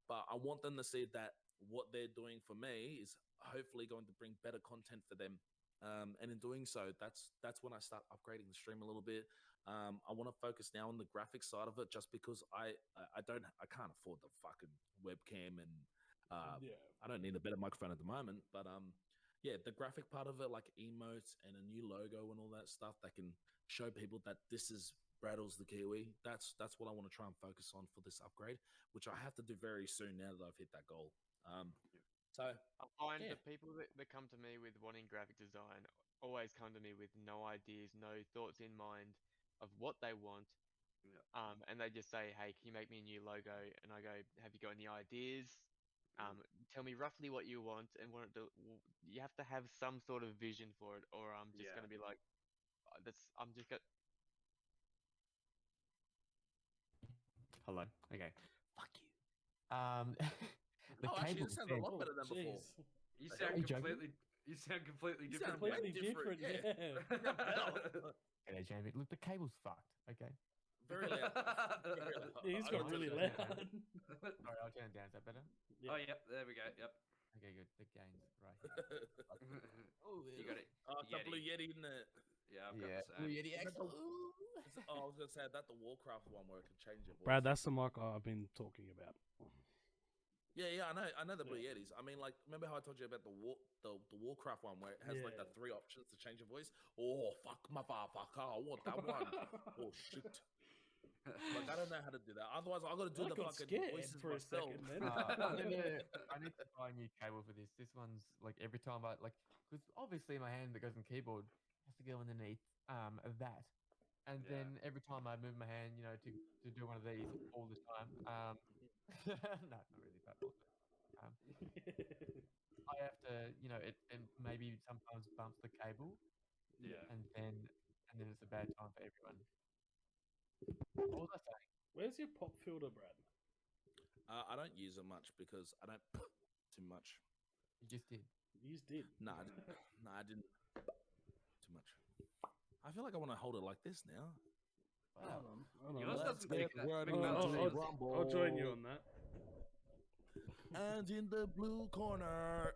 But I want them to see that what they're doing for me is hopefully going to bring better content for them. And in doing so, that's when I start upgrading the stream a little bit. I want to focus now on the graphics side of it, just because I can't afford the fucking webcam, and I don't need a better microphone at the moment. But yeah, the graphic part of it, like emotes and a new logo and all that stuff, that can show people that this is Braddlesdakiwi. That's what I want to try and focus on for this upgrade, which I have to do very soon now that I've hit that goal. So I find yeah. the people that come to me with wanting graphic design always come to me with no ideas, no thoughts in mind of what they want. Yeah. And they just say, "Hey, can you make me a new logo?" And I go, "Have you got any ideas? Tell me roughly what you want and want it to. You have to have some sort of vision for it, or I'm just Yeah. gonna be like, that's. I'm just got. Hello. Okay. Fuck you. The Oh, actually, cable it sounds a lot Oh, better than before. jeez. You The sound hell? Are you joking? completely. You sound completely You different. sound way Completely different, different, yeah. yeah. Okay, Jamie. Look, the cable's fucked. Okay. Very loud. Though. Very loud. He's I got gotta really turn loud. it down. Sorry, I'll turn it down. Is that better? Yeah. Oh, yep. There we go. Yep. Okay, good. The gain's right here. Oh, You got it. Oh, it's a blue Yeti, isn't it? Yeah, I've got Yeah. the Blue same. Yeti Is that X. the- I was gonna say that the Warcraft one where it can change your voice. Brad, that's the mic I've been talking about. Yeah, I know the Blue Yetis. I mean, like, remember how I told you about the Warcraft one where it has like the Yeah. 3 options to change your voice? Oh, fuck, motherfucker, I want that one. Oh shit. Like, I don't know how to do that. Otherwise, I gotta do I the got fucking scared voices for a myself. second then. I need to buy a new cable for this. This one's like every time I like, because obviously my hand that goes on keyboard has to go underneath that, and Yeah. then every time I move my hand, you know, to do one of these all the time. No, not really, but also. I have to, you know, it maybe sometimes bumps the cable, Yeah. and then it's a bad time for everyone. What was I saying? Where's your pop filter, Brad? I don't use it much because I don't too much. You just did. You just did. No, I didn't too much. I feel like I want to hold it like this now. Hold on. Hold on. Yours Let's doesn't get take that. ready McMalliss to does. rumble. I'll join you on that. And in the blue corner.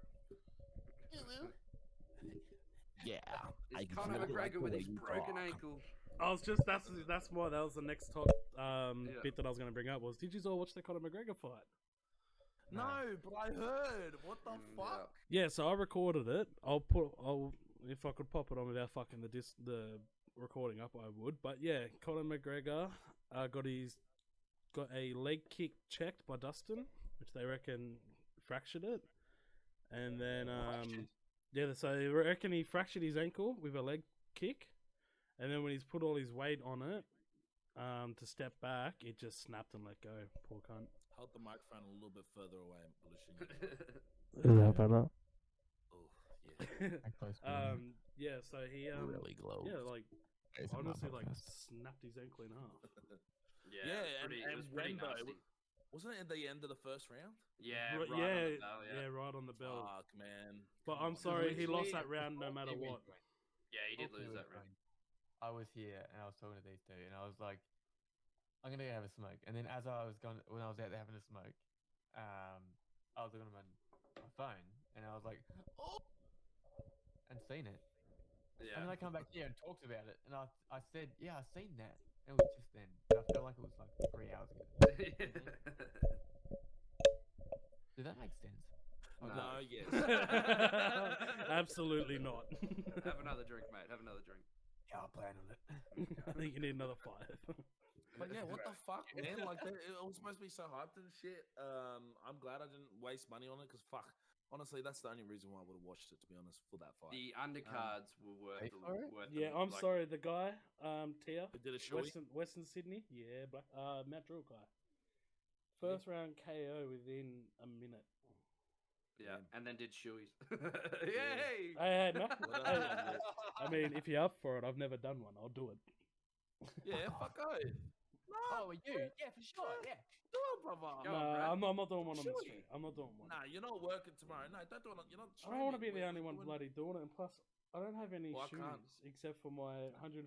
Yeah. It's Conor McGregor with his broken ankle. I was just that's why that was the next talk Yeah. bit that I was going to bring up was did you all watch the Conor McGregor fight? No, but I heard. What the fuck? Yeah, so I recorded it. I'll if I could pop it on without fucking the recording up, I would. But yeah, Conor McGregor got a leg kick checked by Dustin, which they reckon fractured it, and then yeah, so they reckon he fractured his ankle with a leg kick, and then when he's put all his weight on it to step back, it just snapped and let go. Poor cunt. Hold the microphone a little bit further away, Pollution. Is that better? Oh, yeah. Yeah, so he Really glow. yeah, like It's a honestly, like podcast. snapped his ankle in half. Yeah, it was pretty when, though? nasty. Wasn't it at the end of the first round? Yeah, Right, right yeah, on the bell, yeah. right on the bell. Fuck, man. But Come I'm on. sorry, he lost Literally, that round no before matter Kiwi what. joined- Yeah, he did before lose Kiwi that round. joined, I was here and I was talking to these two, and I was like, I'm gonna go have a smoke. And then as I was going, when I was out there having a smoke, I was looking at my phone, and I was like, oh, and seen it. Yeah. And then I come back here and talked about it, and I said, yeah, I seen that. It was just then. And I felt like it was like 3 hours ago. Did that make sense? No, yes. Absolutely not. Have another drink, mate. Have another drink. Yeah, I'll plan on it. I think you need another 5. But yeah, what the fuck, man? Like, it was supposed to be so hyped and shit. I'm glad I didn't waste money on it because fuck. Honestly, that's the only reason why I would have watched it, to be honest, for that fight. The undercards were worth Pay the for it? Yeah, I'm sorry. The guy, Tia, It did a showy. Western Sydney. Yeah, Black, Matt Drill guy. First round KO within a minute. Yeah, and then did shoeies. Yay! Hey, no, Well, hey, I mean, if you're up for it, I've never done one. I'll do it. Yeah, fuck it. Oh, you? Yeah, for sure. Yeah. Do it, brother. Go No, on, Brad. I'm not doing one on the Surely. street. I'm not doing one. Nah, you're not working tomorrow. No, don't do it. You're not. I don't want to be training. the only one We're bloody doing it. And plus, I don't have any Well, I shoes can't. except for my $150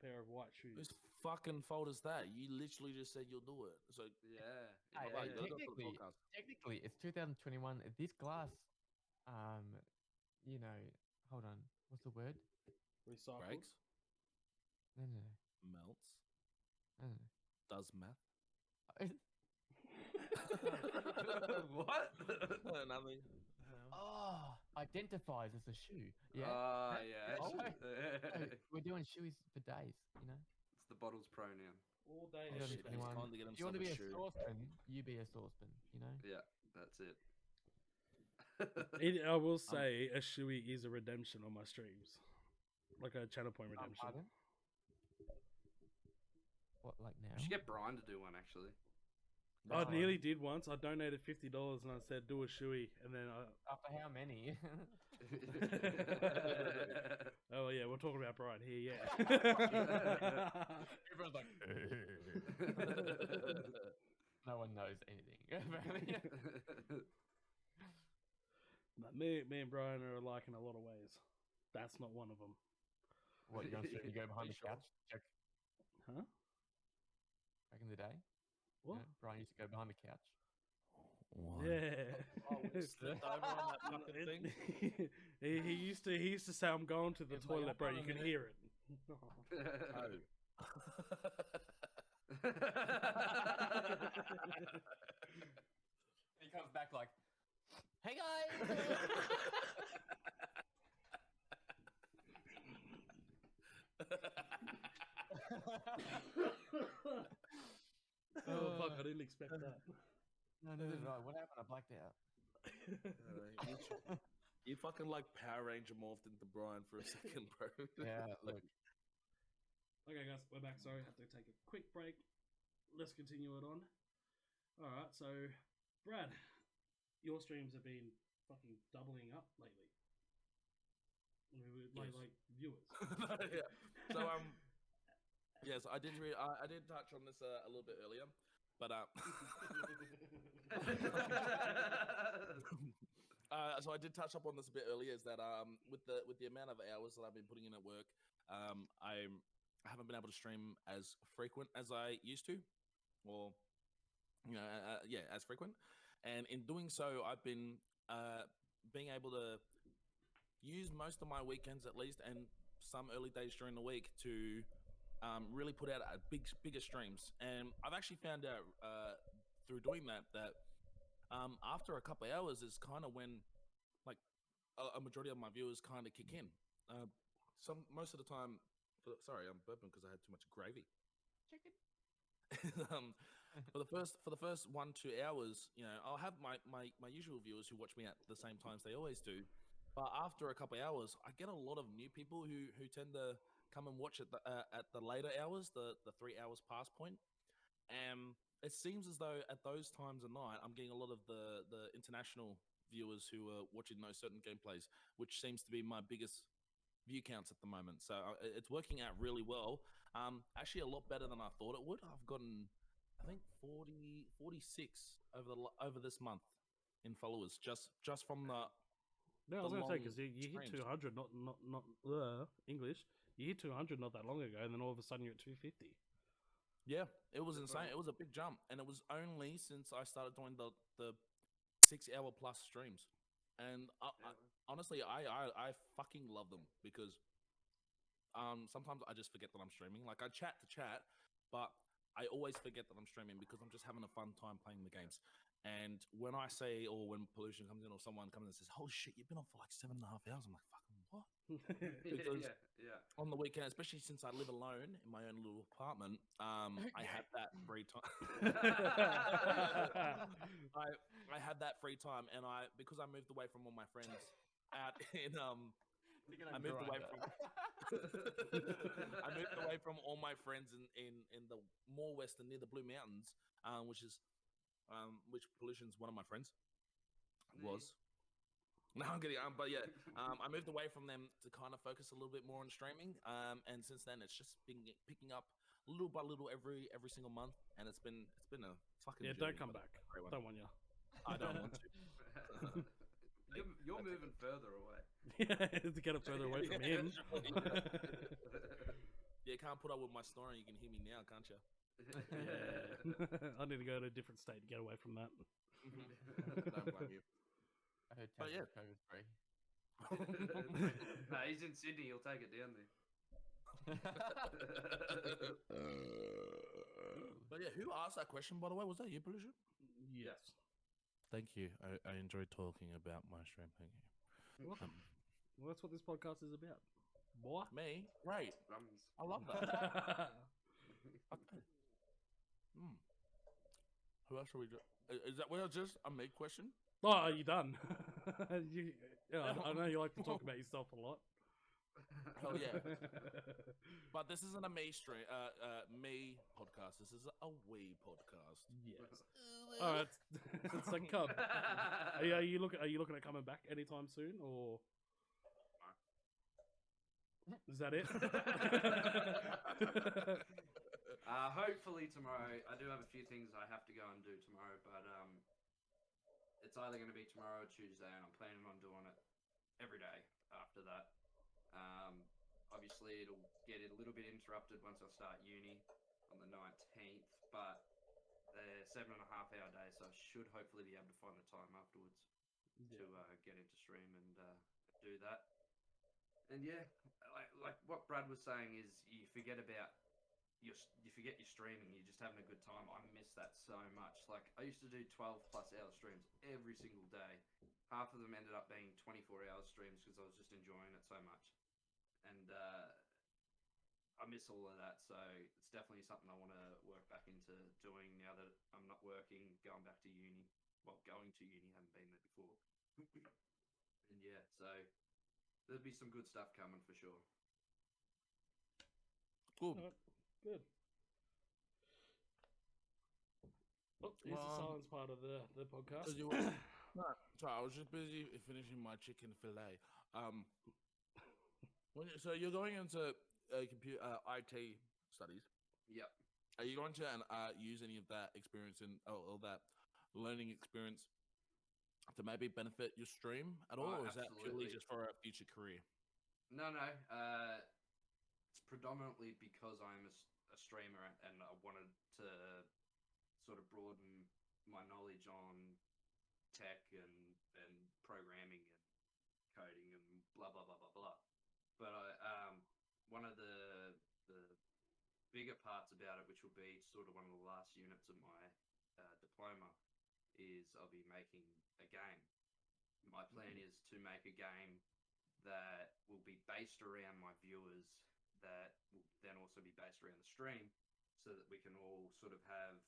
pair of white shoes. Whose fucking fault is that? You literally just said you'll do it. So, Yeah. Hey, Bye-bye, hey, go to the podcast. technically, it's 2021. This glass, you know, hold on. What's the word? Recycled. breaks, No. melts, No. does math. What? Nothing. Oh, identifies as a shoe. Yeah. Ah, That- yeah. Oh, It's we're doing shoes for days, you know. the bottle's pronoun. All day. You don't shit, need he's anyone. time to get If you want to himself be a a shoe. saucepan, you be a saucepan. You know. Yeah, that's it. I will say a shoey is a redemption on my streams, like a channel point redemption. Pardon? What, like now? We should get Brian to do one actually. I Brian. nearly did once. I donated $50 and I said do a shoey, and then After how many? oh yeah, we're talking about Brian here. Yeah. Everyone's like, no one knows anything. But me and Brian are alike in a lot of ways. That's not one of them. What, you on stream, you go behind the Sure. couch? Check Huh? back in the day? What? Yeah, Brian used to go behind the couch. Yeah. Oh, we slipped over on that fucking thing. he used to say, "I'm going to the He's like, toilet, bro. "Hold You on a can minute." hear it." He comes back like, hey guys! Oh fuck! I didn't expect that. No, no, no. What happened? I blacked out. You fucking like Power Ranger morphed into Brian for a second, bro. Yeah, look. Okay, guys, we're back. Sorry, I have to take a quick break. Let's continue it on. All right, so Brad, your streams have been fucking doubling up lately. Like viewers. Yeah. So yes, I did. I did touch on this a little bit earlier, but so I did touch up on this a bit earlier. Is that with the amount of hours that I've been putting in at work, I haven't been able to stream as frequent as I used to, or as frequent. And in doing so, I've been being able to use most of my weekends at least, and some early days during the week to really put out bigger streams. And I've actually found out through doing that after a couple of hours is kind of when like a majority of my viewers kind of kick in. Most of the time, sorry, I'm burping because I had too much gravy. Chicken. For the first 1-2 hours, I'll have my usual viewers who watch me at the same times they always do. But after a couple of hours, I get a lot of new people who tend to come and watch at the later hours, the 3 hours past point. And it seems as though at those times of night, I'm getting a lot of the international viewers who are watching those certain gameplays, which seems to be my biggest view counts at the moment. So it's working out really well. Actually, a lot better than I thought it would. I've gotten, I think, 46 over this month in followers, just from the. No, I was the going to say, long because you hit streams. 200, not English. You hit 200 not that long ago, and then all of a sudden you're at 250. Yeah, it was That's insane. right. It was a big jump, and it was only since I started doing the 6-hour plus streams. And honestly, I fucking love them because sometimes I just forget that I'm streaming. Like I chat to chat, but I always forget that I'm streaming because I'm just having a fun time playing the games. And when I say, or when Pollution comes in, or someone comes in and says, "Holy shit, you've been on for like 7.5 hours," I'm like, "Fucking what?" Because yeah. on the weekend, especially since I live alone in my own little apartment, I have that free time. I have that free time, and because I moved away from all my friends out in I moved away from I moved away from all my friends in the more western near the Blue Mountains, which Pollution's one of my friends was. No, I'm kidding. But yeah, I moved away from them to kind of focus a little bit more on streaming. And since then, it's just been picking up little by little every single month, and it's been a fucking Yeah, journey, don't come but back. it's a great one. Don't want you. I don't want to. You're moving further away. To get it further away from him. You can't put up with my snoring. You can hear me now, can't you? Yeah. I need to go to a different state to get away from that. Don't blame you. I heard But yeah. COVID free. No, he's in Sydney. He'll take it down there. But yeah, who asked that question, by the way? Was that you, Pollution? Yes. Thank you. I enjoyed talking about my stream. Thank you. Well, that's what this podcast is about. Boy. Me? Great. Drums. I love that. Who else should we do? Is that just a me question? Oh, are you done? I know you like to talk about yourself a lot. Hell yeah. But this isn't a me stream, me podcast. This is a we podcast. Yes. All right. It's like Cub. Are you looking at coming back anytime soon, or is that it? Hopefully tomorrow. I do have a few things I have to go and do tomorrow, but it's either going to be tomorrow or Tuesday, and I'm planning on doing it every day after that. Obviously, it'll get a little bit interrupted once I start uni on the 19th, but they're 7.5-hour days, so I should hopefully be able to find the time afterwards to get into stream and do that. And yeah, like what Brad was saying is you forget about you forget your streaming. You're just having a good time. I miss that so much. Like I used to do 12+ hour streams every single day. Half of them ended up being 24-hour streams because I was just enjoying it so much. And I miss all of that. So it's definitely something I want to work back into doing now that I'm not working, going back to uni. Well, going to uni, haven't been there before. And yeah, so there'll be some good stuff coming for sure. Cool. Good. Oh, here's the silence part of the podcast. No, sorry, I was just busy finishing my chicken fillet. So you're going into computer IT studies. Yep. Are you going to use any of that experience or that learning experience to maybe benefit your stream at all, or is that purely just for a future career? No. It's predominantly because I'm a streamer and I wanted to sort of broaden my knowledge on tech and programming and coding and blah blah blah blah blah. But one of the bigger parts about it, which will be sort of one of the last units of my diploma, is I'll be making a game. My plan is to make a game that will be based around my viewers, that will then also be based around the stream, so that we can all sort of have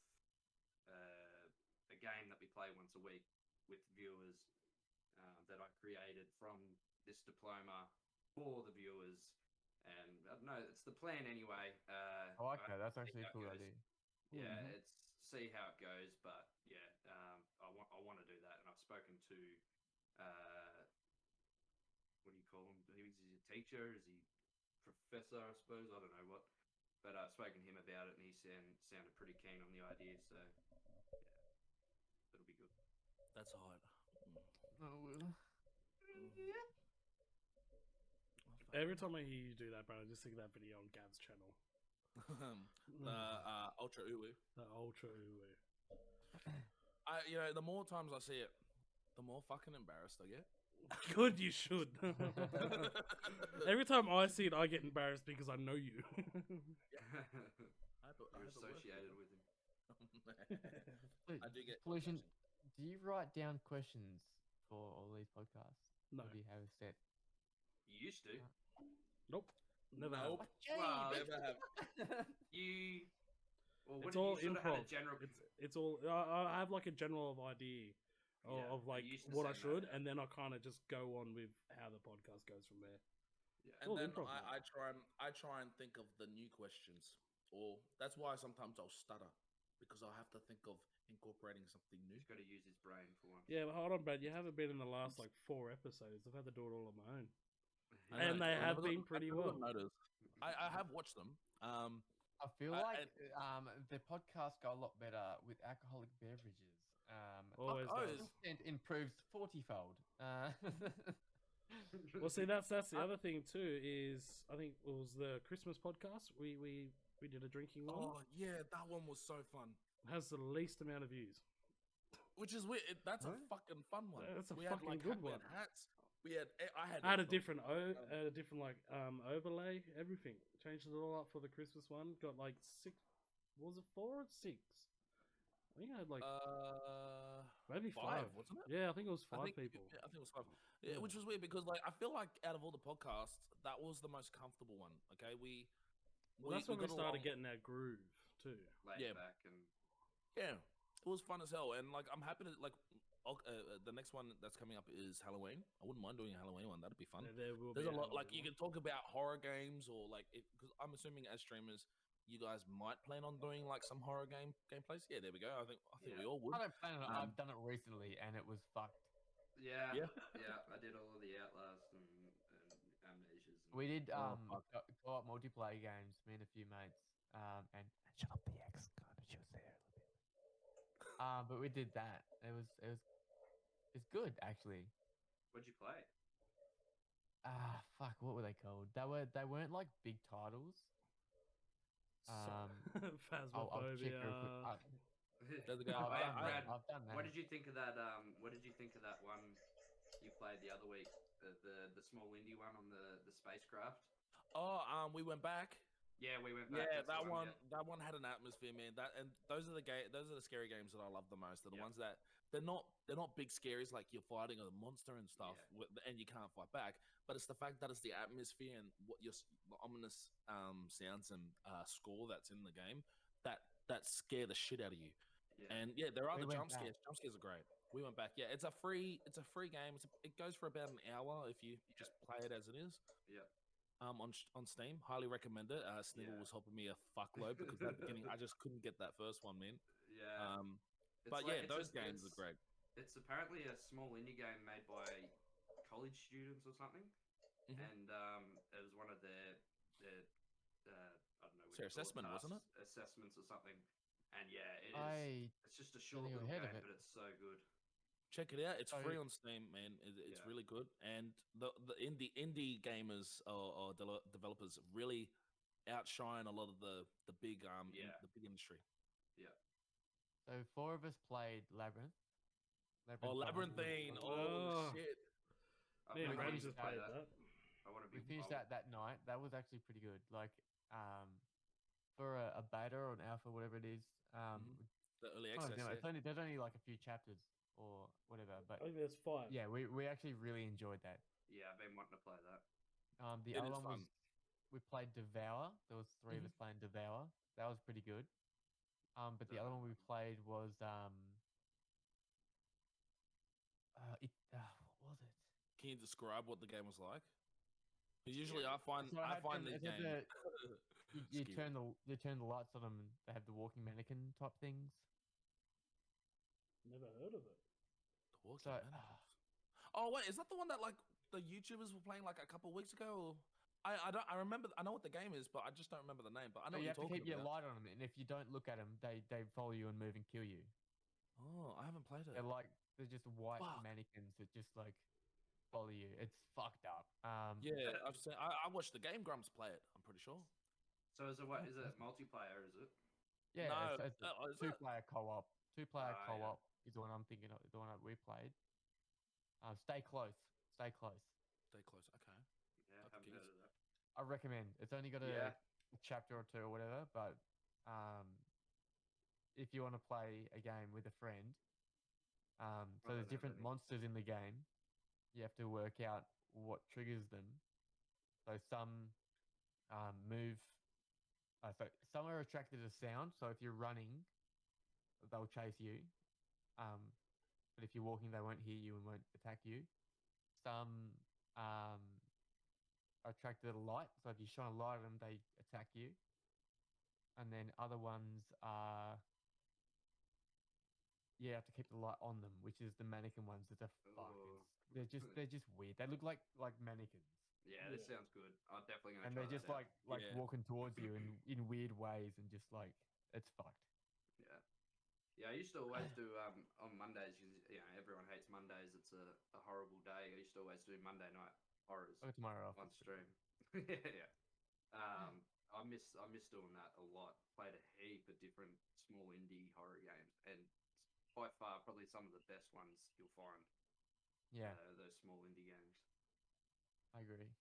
a game that we play once a week with viewers that I created from this diploma for the viewers. And I don't know, it's the plan anyway. I like that. That's actually a cool idea. Yeah, it's see how it goes, but yeah, I want to do that. And I've spoken to what do you call him? Is he a teacher? Is he professor? I suppose, I don't know what. But I've spoken to him about it, and he sounded pretty keen on the idea. So yeah, it'll be good. That's hard. Oh well. Yeah. Every time I hear you do that, bro, I just think of that video on Gav's channel. Ultra Uwu. The Ultra Uwu. The more times I see it, the more fucking embarrassed I get. Good, you should. Every time I see it, I get embarrassed because I know you. You're associated with him. I do get Pollution. Do you write down questions for all these podcasts? No. Or do you have a set? You used to. Nope. Never Nope. have. Well, Never have. you. Well, It's what all you sort of improv. had a general. It's all. I have like a general idea of like you used to what I say should, that. and then I kind of just go on with how the podcast goes from there. Yeah. And all then improv, I try and think of the new questions, or that's why sometimes I'll stutter because I'll have to think of incorporating something new. He's got to use his brain for once. Yeah, but hold on, Brad. You haven't been in the last like 4 episodes. I've had to do it all on my own. I And know, they I have never been got- pretty I never well. got noticed. I have watched them. I feel like the podcast got a lot better with alcoholic beverages. Always does. Content improves 40-fold. Well, see, that's the other thing too. Is I think it was the Christmas podcast. We did a drinking one. Oh yeah, that one was so fun. Has the least amount of views. Which is weird. That's Huh? a fucking fun one. That's a we fucking had, good we one. had hats. We had. I had I had a different like overlay, everything. Changed it all up for the Christmas one. Got like 6. Was it 4 or 6? I think I had like maybe 5. wasn't it? Yeah, I think it was 5 I think, people. Yeah, I think it was 5. Yeah, which was weird because like I feel like out of all the podcasts, that was the most comfortable one. Okay, Well, that's when we got started along- getting our groove too. Laid Yeah. back and Yeah, was fun as hell, and like I'm happy to like. The next one that's coming up is Halloween. I wouldn't mind doing a Halloween one. That'd be fun. There will There's be a lot. Like you Halloween can talk about horror games or like because I'm assuming as streamers, you guys might plan on doing like some horror gameplays. Yeah, there we go. I think Yeah. we all would. I don't plan on it. Um, I've done it recently, and it was fucked. Yeah, Yeah. yeah. I did all of the Outlast and Amnesias. And, We did Oh, fuck. co-op multiplayer games. Me and a few mates. And shut up, the ex kind of she was there a little bit. But we did that. It's good actually. What'd you play? Fuck, what were they called? They weren't like big titles. I'll check real quick. Phasmophobia. There's a guy. Brad, I've done that. What did you think of that? What did you think of that one you played the other week? The small indie one on the spacecraft. Oh, we went back. Yeah, we went back. Yeah, That's the that one had an atmosphere, man. Those are the scary games that I love the most. They're the Yeah. ones that they're not big scaries like you're fighting a monster and stuff, and you can't fight back. But it's the fact that it's the atmosphere and what the ominous sounds and score that's in the game that scare the shit out of you. Yeah. And yeah, there are We the went jump scares. Jump scares are great. We went back. Yeah, it's a free game. It goes for about an hour if you just play it as it is. Yeah. On Steam, highly recommend it. Snivel Yeah. was helping me a fuckload because at the beginning I just couldn't get that first one, man. Yeah. But yeah, those games are great. It's apparently a small indie game made by college students or something, Mhm. and it was one of their I don't know. It's their assessment, wasn't it? Assessments or something. And yeah, it's just a short nearly little ahead game, of it. but it's so good. Check it out. It's So- free on Steam, man. It's Yeah. really good. And the indie gamers or developers really outshine a lot of the big Yeah. the big industry. So 4 of us played Labyrinth. Oh, Labyrinthine! Oh, Oh. shit! I've Me and never Brad used just to play played that. that. I want to be. We finished that night. That was actually pretty good. Like, for a beta or an alpha, whatever it is, Mhm. The early kind of, access. you know, Yeah. there's only like a few chapters or whatever. But I think there's 5. yeah, we actually really enjoyed that. Yeah, I've been wanting to play that. The It other is one was fun. we played Devour. There was 3 of us playing Devour. That was pretty good. But the other one we played was what was it? Can you describe what the game was like? Because usually I find So I had find them- these it had games. You Scary. turn the lights on them. And they have the walking mannequin type things. Never heard of it. The Walking So, Mannequins. Oh wait, is that the one that like the YouTubers were playing like a couple weeks ago? Or... I don't. I remember. I know what the game is, but I just don't remember the name. But I know So you what have you're to keep talking your about. light on them, and if you don't look at them, they follow you and move and kill you. Oh, I haven't played it. They're just white Fuck. mannequins that just like follow you. It's fucked up. Yeah, I've seen. I watched the Game Grumps play it. I'm pretty sure. So is it what? Is it multiplayer? Is it? Yeah, No, it's is it? two-player co-op. Two-player Ah, yeah. co-op is the one I'm thinking of. The one that we played. Stay close. Stay close. Stay close. Okay. Yeah, That's haven't keys. heard of that. I recommend. It's only got a Yeah. chapter or 2 or whatever, but if you want to play a game with a friend, so there's don't have different any. monsters in the game. You have to work out what triggers them. So some move. So some are attracted to sound. So if you're running, they'll chase you. But if you're walking, they won't hear you and won't attack you. Some are attracted to light. So if you shine a light at them, they attack you. And then other ones are, you have to keep the light on them, which is the mannequin ones. It's a fuck. Oh. They're just weird. They look like mannequins, Yeah, this sounds good. I'm definitely gonna. and try they're just that out. like Yeah. walking towards you in weird ways, and just like it's fucked. Yeah. Yeah, I used to always do on Mondays. You know, everyone hates Mondays. It's a horrible day. I used to always do Monday night horrors I got tomorrow off. on stream. Yeah. I miss doing that a lot. Played a heap of different small indie horror games, and by far probably some of the best ones you'll find. Yeah, Those small indie games. I agree.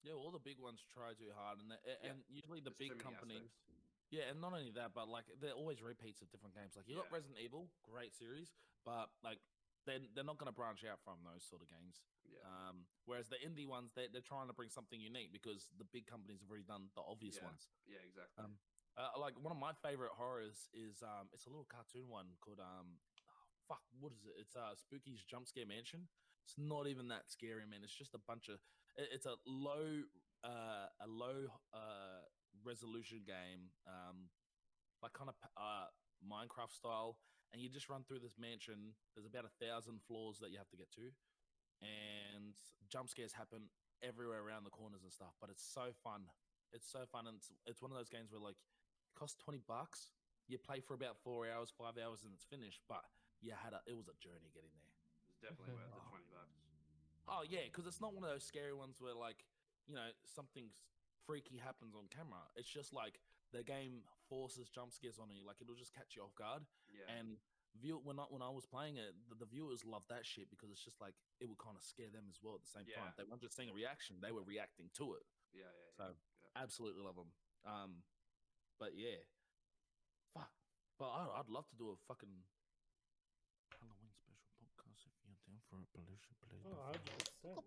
Yeah, all the big ones try too hard, and usually the There's too big many companies. aspects. Yeah, and not only that, but like they're always repeats of different games. Like you got Yeah. Resident Evil, great series, but like they're not going to branch out from those sort of games. Yeah. Whereas the indie ones, they're trying to bring something unique because the big companies have already done the obvious Yeah. ones. Yeah, exactly. Like one of my favorite horrors is it's a little cartoon one called fuck, what is it? It's Spooky's Jump Scare Mansion. It's not even that scary, man. It's just a bunch of it's a low resolution game, like kind of Minecraft style, and you just run through this mansion. There's about 1,000 floors that you have to get to, and jump scares happen everywhere around the corners and stuff. But it's so fun. It's so fun, and it's one of those games where like it costs $20. You play for about 4 hours, 5 hours, and it's finished. But it was a journey getting there. It's definitely worth the $20. Oh yeah, because it's not one of those scary ones where like something freaky happens on camera. It's just like the game forces jump scares on you. Like it'll just catch you off guard. Yeah. And when I was playing it, the viewers loved that shit because it's just like it would kind of scare them as well at the same time. They weren't just seeing a reaction; they were reacting to it. Yeah. So absolutely love them. But yeah, fuck. But I'd love to do a fucking Halloween special podcast if you're down for it. Pollution, please. Oh, I just said, I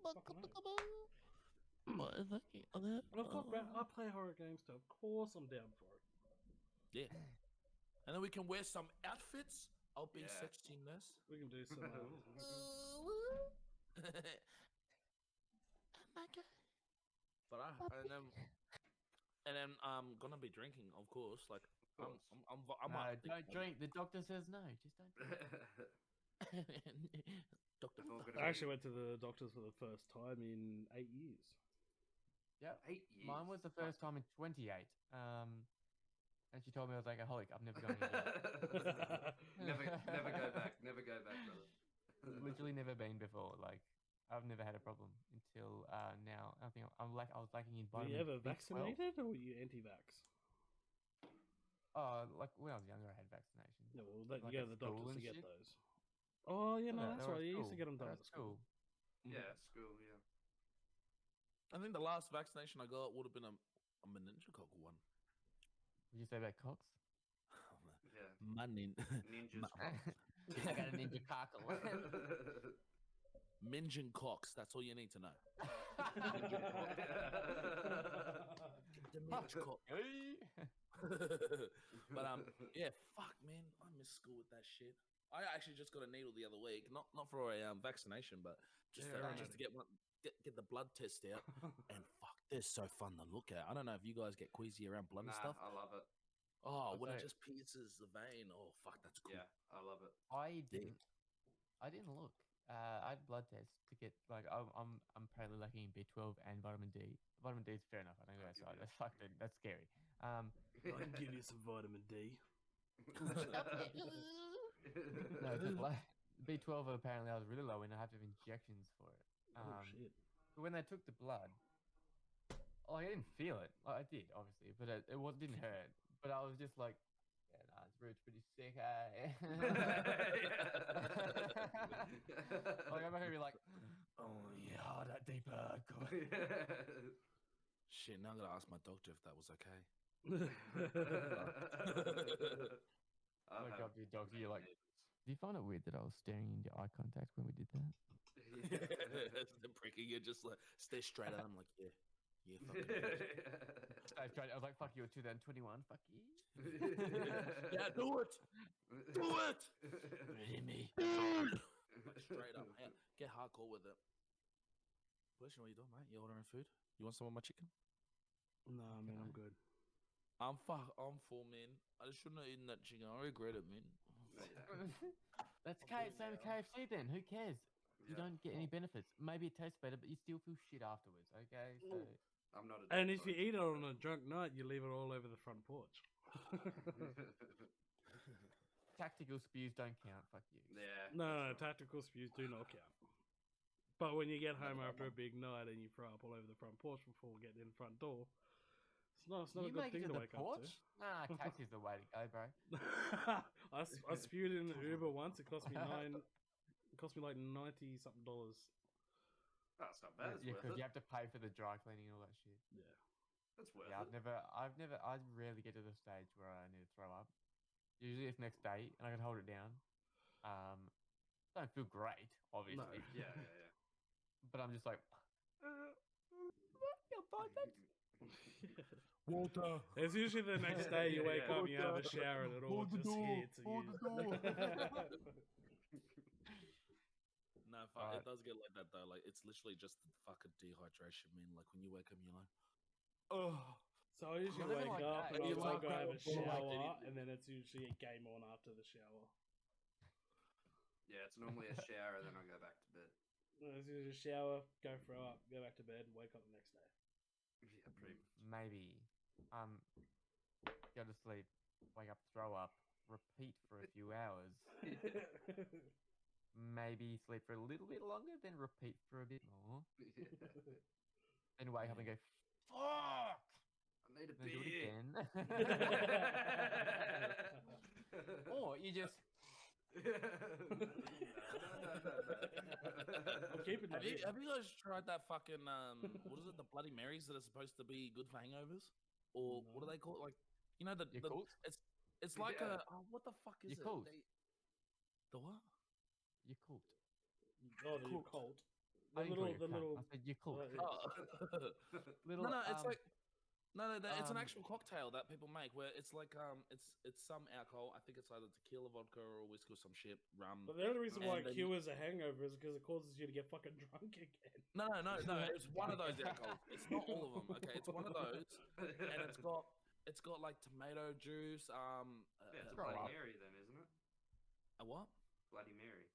play horror games too. Of course, I'm down for it. Yeah. And then we can wear some outfits. I'll be Yeah. sexy nurse. We can do some. But and then I'm gonna be drinking, of course. Like I'm No, don't drink. The doctor says no. Just don't drink. Doctor. I actually went to the doctors for the first time in 8 years. Yep. 8 years. Mine was the first time in 28. And she told me I was like alcoholic. I've never gone again. never go back. Never go back, brother. Literally never been before. Like I've never had a problem until now. I think I was lacking in Were vitamin. you ever B12. vaccinated or were you anti-vax? Like when I was younger, I had vaccination. No, well, Like you go at to the school doctors to and get shit? those. Oh, yeah, no, Yeah, that's they were right. at You used to school. get them They done were at school. Yeah, school. Yeah. I think the last vaccination I got would have been a meningococcal one. Would you say about cocks? Yeah. My Ninjas. I got a ninja cockle. Mingen cocks. That's all you need to know. The minge cock. But yeah, fuck, man, I miss school with that shit. I actually just got a needle the other week, not for a vaccination, but just to get the blood test out. And fuck, they're so fun to look at. I don't know if you guys get queasy around blood and stuff. I love it. Oh, when it say- just pierces the vein. Oh, fuck, that's cool. Yeah, I love it. I didn't look. I had blood tests to get like I'm apparently lacking in B12 and vitamin D. Vitamin D is fair enough. I don't go outside. That's fucking that's scary. I can give you some vitamin D. No, the blood B12 apparently I was really low and I had to have injections for it. Oh, shit. But when they took the blood, I didn't feel it. Like, I did obviously, but it didn't hurt. But I was just like, yeah, nah, it's pretty sick. Like I'm not gonna be like, oh yeah, that deep blood. Shit, now I'm gonna ask my doctor if that was okay. Oh my god, your doctor, you're like, do you find it weird that I was staring into eye contact when we did that? That's the pricky. You just like stare straight at him, like, yeah, fucking. I was like, fuck you, 2021, fuck you. Yeah, do it. Ready me. Straight up, man. Get hardcore with it. Question, what are you doing, mate? You ordering food? You want some of my chicken? Nah, man, I'm good. I'm full, man. I shouldn't have eaten that chicken. I regret it, man. That's same with KFC then. Who cares? You don't get any benefits. Maybe it tastes better, but you still feel shit afterwards. Okay, so I'm not. And if you eat it on a drunk night, you leave it all over the front porch. tactical spews don't count. Fuck you. Yeah. No, tactical spews do not count. But when you get home after a big night and you throw up all over the front porch before getting in the front door, it's not a You good make thing it to the wake porch? Nah, taxi's the way to go, bro. up to. I spewed in an Uber once. It cost me like $90 something. That's not bad. It's Yeah, worth because it. you have to pay for the dry cleaning and all that shit. Yeah. That's worth Yeah, it. I rarely get to the stage where I need to throw up. Usually it's next day and I can hold it down. Don't feel great, obviously. Yeah. But I'm just like, Walter. It's usually the next day you wake up and you have a Walter, shower and it all hold the just door, hits hold you. the door. No, fuck, Alright. it does get like that though. Like it's literally just the fucking dehydration, man. Like when you wake up, you're like, oh. So I usually Not even wake like up that. and You I'll like go have a that before, like, shower, any- and then it's usually a game on after the shower. Yeah, it's normally a shower, then I go back to bed. It's usually a shower, go throw up, go back to bed, wake up the next day. Yeah, pretty much. Maybe go to sleep, wake up, throw up, repeat for a few hours, maybe sleep for a little bit longer, then repeat for a bit more, then wake up and go, fuck! I need a Then do it beer. again. Or you just I'm keeping that in. Have you guys tried that fucking what is it? The Bloody Marys that are supposed to be good for hangovers, or what do No. they call it? Like you know the Yakult? it's like Yeah. what the fuck is Yakult. it? The what? you cooked. Oh, the Cool. Colt. I The didn't call little, you a the cunt. little. I said you cooked. Oh. Little, no, it's like it's an um, actual cocktail that people make where it's like it's some alcohol. I think it's either tequila, vodka, or whiskey or some shit, rum. But the only reason why And it then- cures a hangover is because it causes you to get fucking drunk again. No. It's one of those alcohols. It's not all of them. Okay, it's one of those, and it's got like tomato juice. Yeah, it's a Grow Bloody up. Mary then, isn't it? A what? Bloody Mary.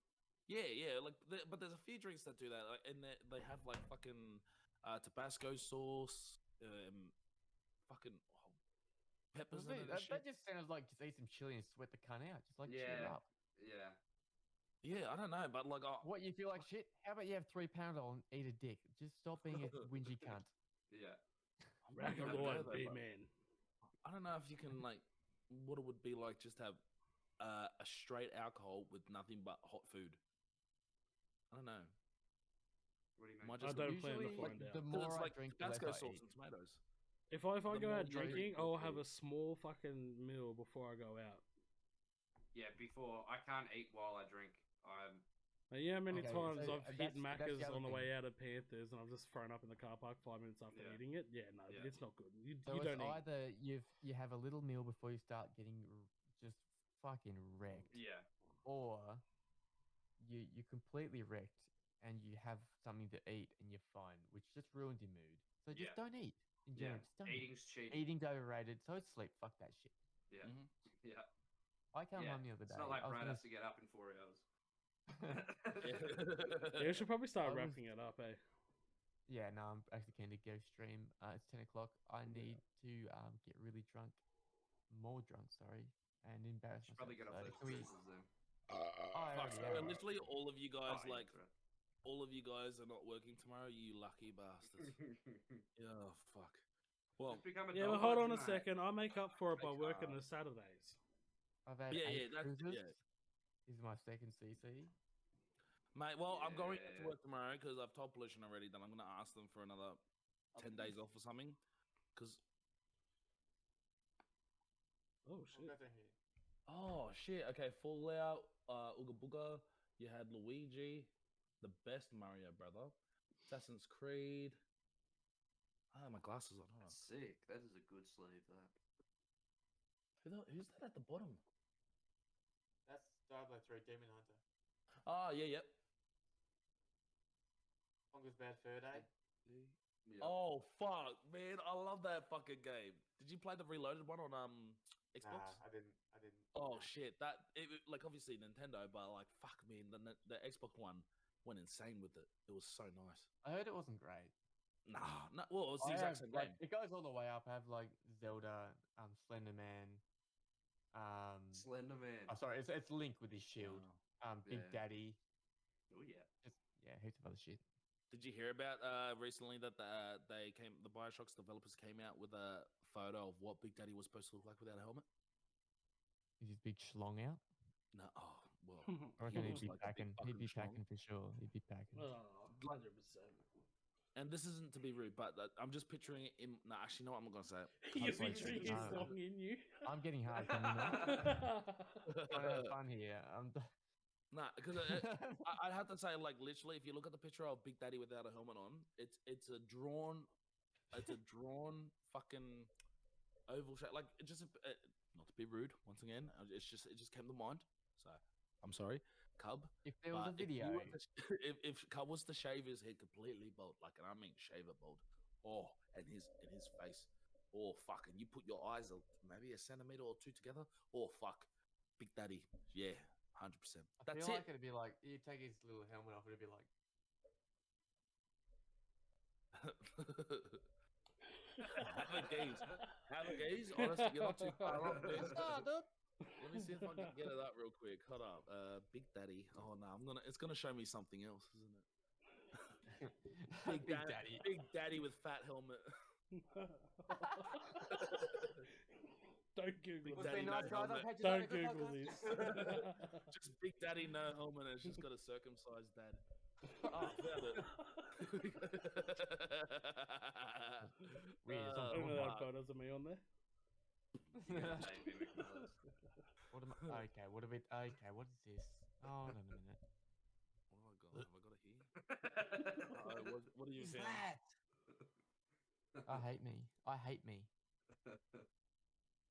Yeah. Like, but there's a few drinks that do that, like, and they have like fucking Tabasco sauce, fucking peppers in it. and that shit. just sounds like just eat some chili and sweat the cunt out. Just like cheer Yeah. up. Yeah. Yeah, I don't know, but like, What, you feel like shit? How about you have 3 Panadol and eat a dick? Just stop being a whingy cunt. Yeah. I'm Rock gonna and go roll, there, big but man. I don't know if you can like what it would be like just have a straight alcohol with nothing but hot food. I don't know. What do you mean? Might I just don't plan to Usually, find out. the 'cause more it's I like drink, the less Tabasco I sauce eat. and tomatoes. If I The go more out you drink, drinking, the I'll more have a food. small fucking meal before I go out. Yeah, before I can't eat while I drink. You know how many Okay, times so I've hit that's the Macca's other on the thing. way out of Panthers and I've just thrown up in the car park 5 minutes after Yeah. eating it? Yeah, no, Yeah. it's not good. You So don't it's eat. either you have a little meal before you start getting just fucking wrecked, Yeah. or you completely wrecked and you have something to eat and you're fine, which just ruins your mood. So just Yeah. don't eat. In Yeah. general, just don't eat. Eating's cheating. Eating's overrated. So it's sleep. Fuck that shit. Yeah. Mhm. Yeah. I came Yeah. home the other day. It's not like I was Brad gonna has to get up in 4 hours. Yeah, we should probably start I was- wrapping it up, eh? Yeah, no, I'm actually keen to go stream. It's 10 o'clock. I need to get really drunk, more drunk, sorry, and embarrass Should myself. probably get off So those can we- cruises then. I Fuck, already so am. literally all of you guys, Oh, yeah, like, that's all of you guys are not working tomorrow. You lucky bastards. right. Oh fuck. Well, Just become a Yeah, but dog hold on lodger, a mate. second. I make up for it by Make working up. the Saturdays. I've had yeah, 8 that's cruises. yeah. This is my second CC. Mate, well, I'm going to Yeah. work tomorrow because I've told Pollution already that I'm going to ask them for another 10 days off or something. Because Oh, shit. shit. Okay, Fallout, Ooga Booga. You had Luigi, the best Mario brother, Assassin's Creed. Ah, my glasses on. Hold on. That's sick. That is a good sleeve, that. Who's that at the bottom? That's Diablo 3 Demon Hunter. Oh, yeah, yep. Longest Bad Fur Day. Yeah. Oh fuck, man! I love that fucking game. Did you play the Reloaded one on Xbox? I didn't. Oh shit! Like obviously Nintendo, but like fuck me, the Xbox one went insane with it. It was so nice. I heard it wasn't great. Nah, no, well, it's the I exact have, same like, game. it goes all the way up. I have like Zelda, Slender Man. Slender Man. Oh, sorry, it's Link with his shield. Big Yeah. Daddy. Oh, yeah. Just heaps of other shit. Did you hear about recently that the BioShock's developers came out with a photo of what Big Daddy was supposed to look like without a helmet? Is his big schlong out? No, oh well. I reckon he he'd looks be like a big packing. He'd be fucking packing for sure. He'd be packing. Oh, 100%. And this isn't to be rude, but I'm just picturing it in. No, actually, no, I'm not gonna say it. You're Hopefully picturing it's his not. song in you. I'm getting hard. Can you not? Trying to have fun here. Nah, because I'd have to say, like, literally, if you look at the picture of Big Daddy without a helmet on, it's a drawn it's a drawn fucking oval shape. Like it just not to be rude. Once again, it just came to mind. So I'm sorry, Cub. If there was a But if video, you were if Cub was to shave his head completely bald, like, and I mean shave it bald, and his face, fuck, and you put your eyes maybe a centimeter or two together, fuck, Big Daddy, yeah, 100%. I That's feel it. like it'd be like you take his little helmet off, it'd be like. Have a gaze. Honestly, you're not too far off, dude. Let me see if I can get it up real quick. Hold up, Big Daddy. Oh no, it's gonna show me something else, isn't it? Big Daddy. Big Daddy with fat helmet. Don't Google Big this. Daddy, no helmet. Don't Google this. Just Big Daddy, no helmet. It's just got a circumcised dad. Oh, found it. Weird. I don't know that photos of me on there. Maybe McMalliss. What am I? Okay, what a bit. Okay, what is this? Oh, no, no, no. What have I got here? What are you What's saying? that? I hate me. I hate me.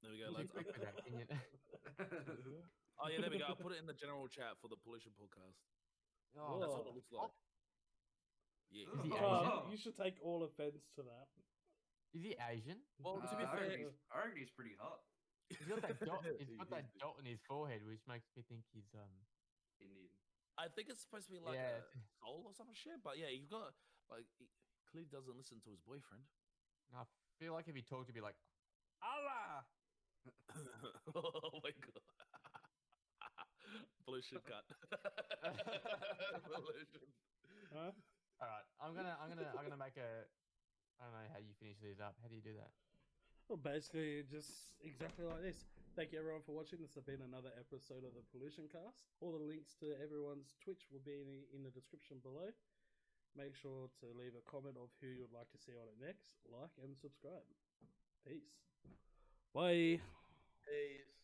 There we go, Too lads. quick for that, can you? Oh yeah, there we go. I'll put it in the general chat for the Pollution Podcast. Oh, That's what it looks like. Yeah. Is he Oh, Asian? you should take all offense to that. Is he Asian? Well, to be I fair, reckon he's pretty hot. He's got that dot. He's got that dot on his forehead, which makes me think he's Indian. I think it's supposed to be like Yeah. a soul or some shit. But yeah, he's got like he clearly doesn't listen to his boyfriend. I feel like if he talked, he'd be like, Allah. Oh my god. Pollution cut. Pollution. Huh? All right, I'm gonna make a. I don't know how you finish these up. How do you do that? Well, basically, just exactly like this. Thank you everyone for watching. This has been another episode of the Pollution Cast. All the links to everyone's Twitch will be in the description below. Make sure to leave a comment of who you'd like to see on it next. Like and subscribe. Peace. Bye. Peace.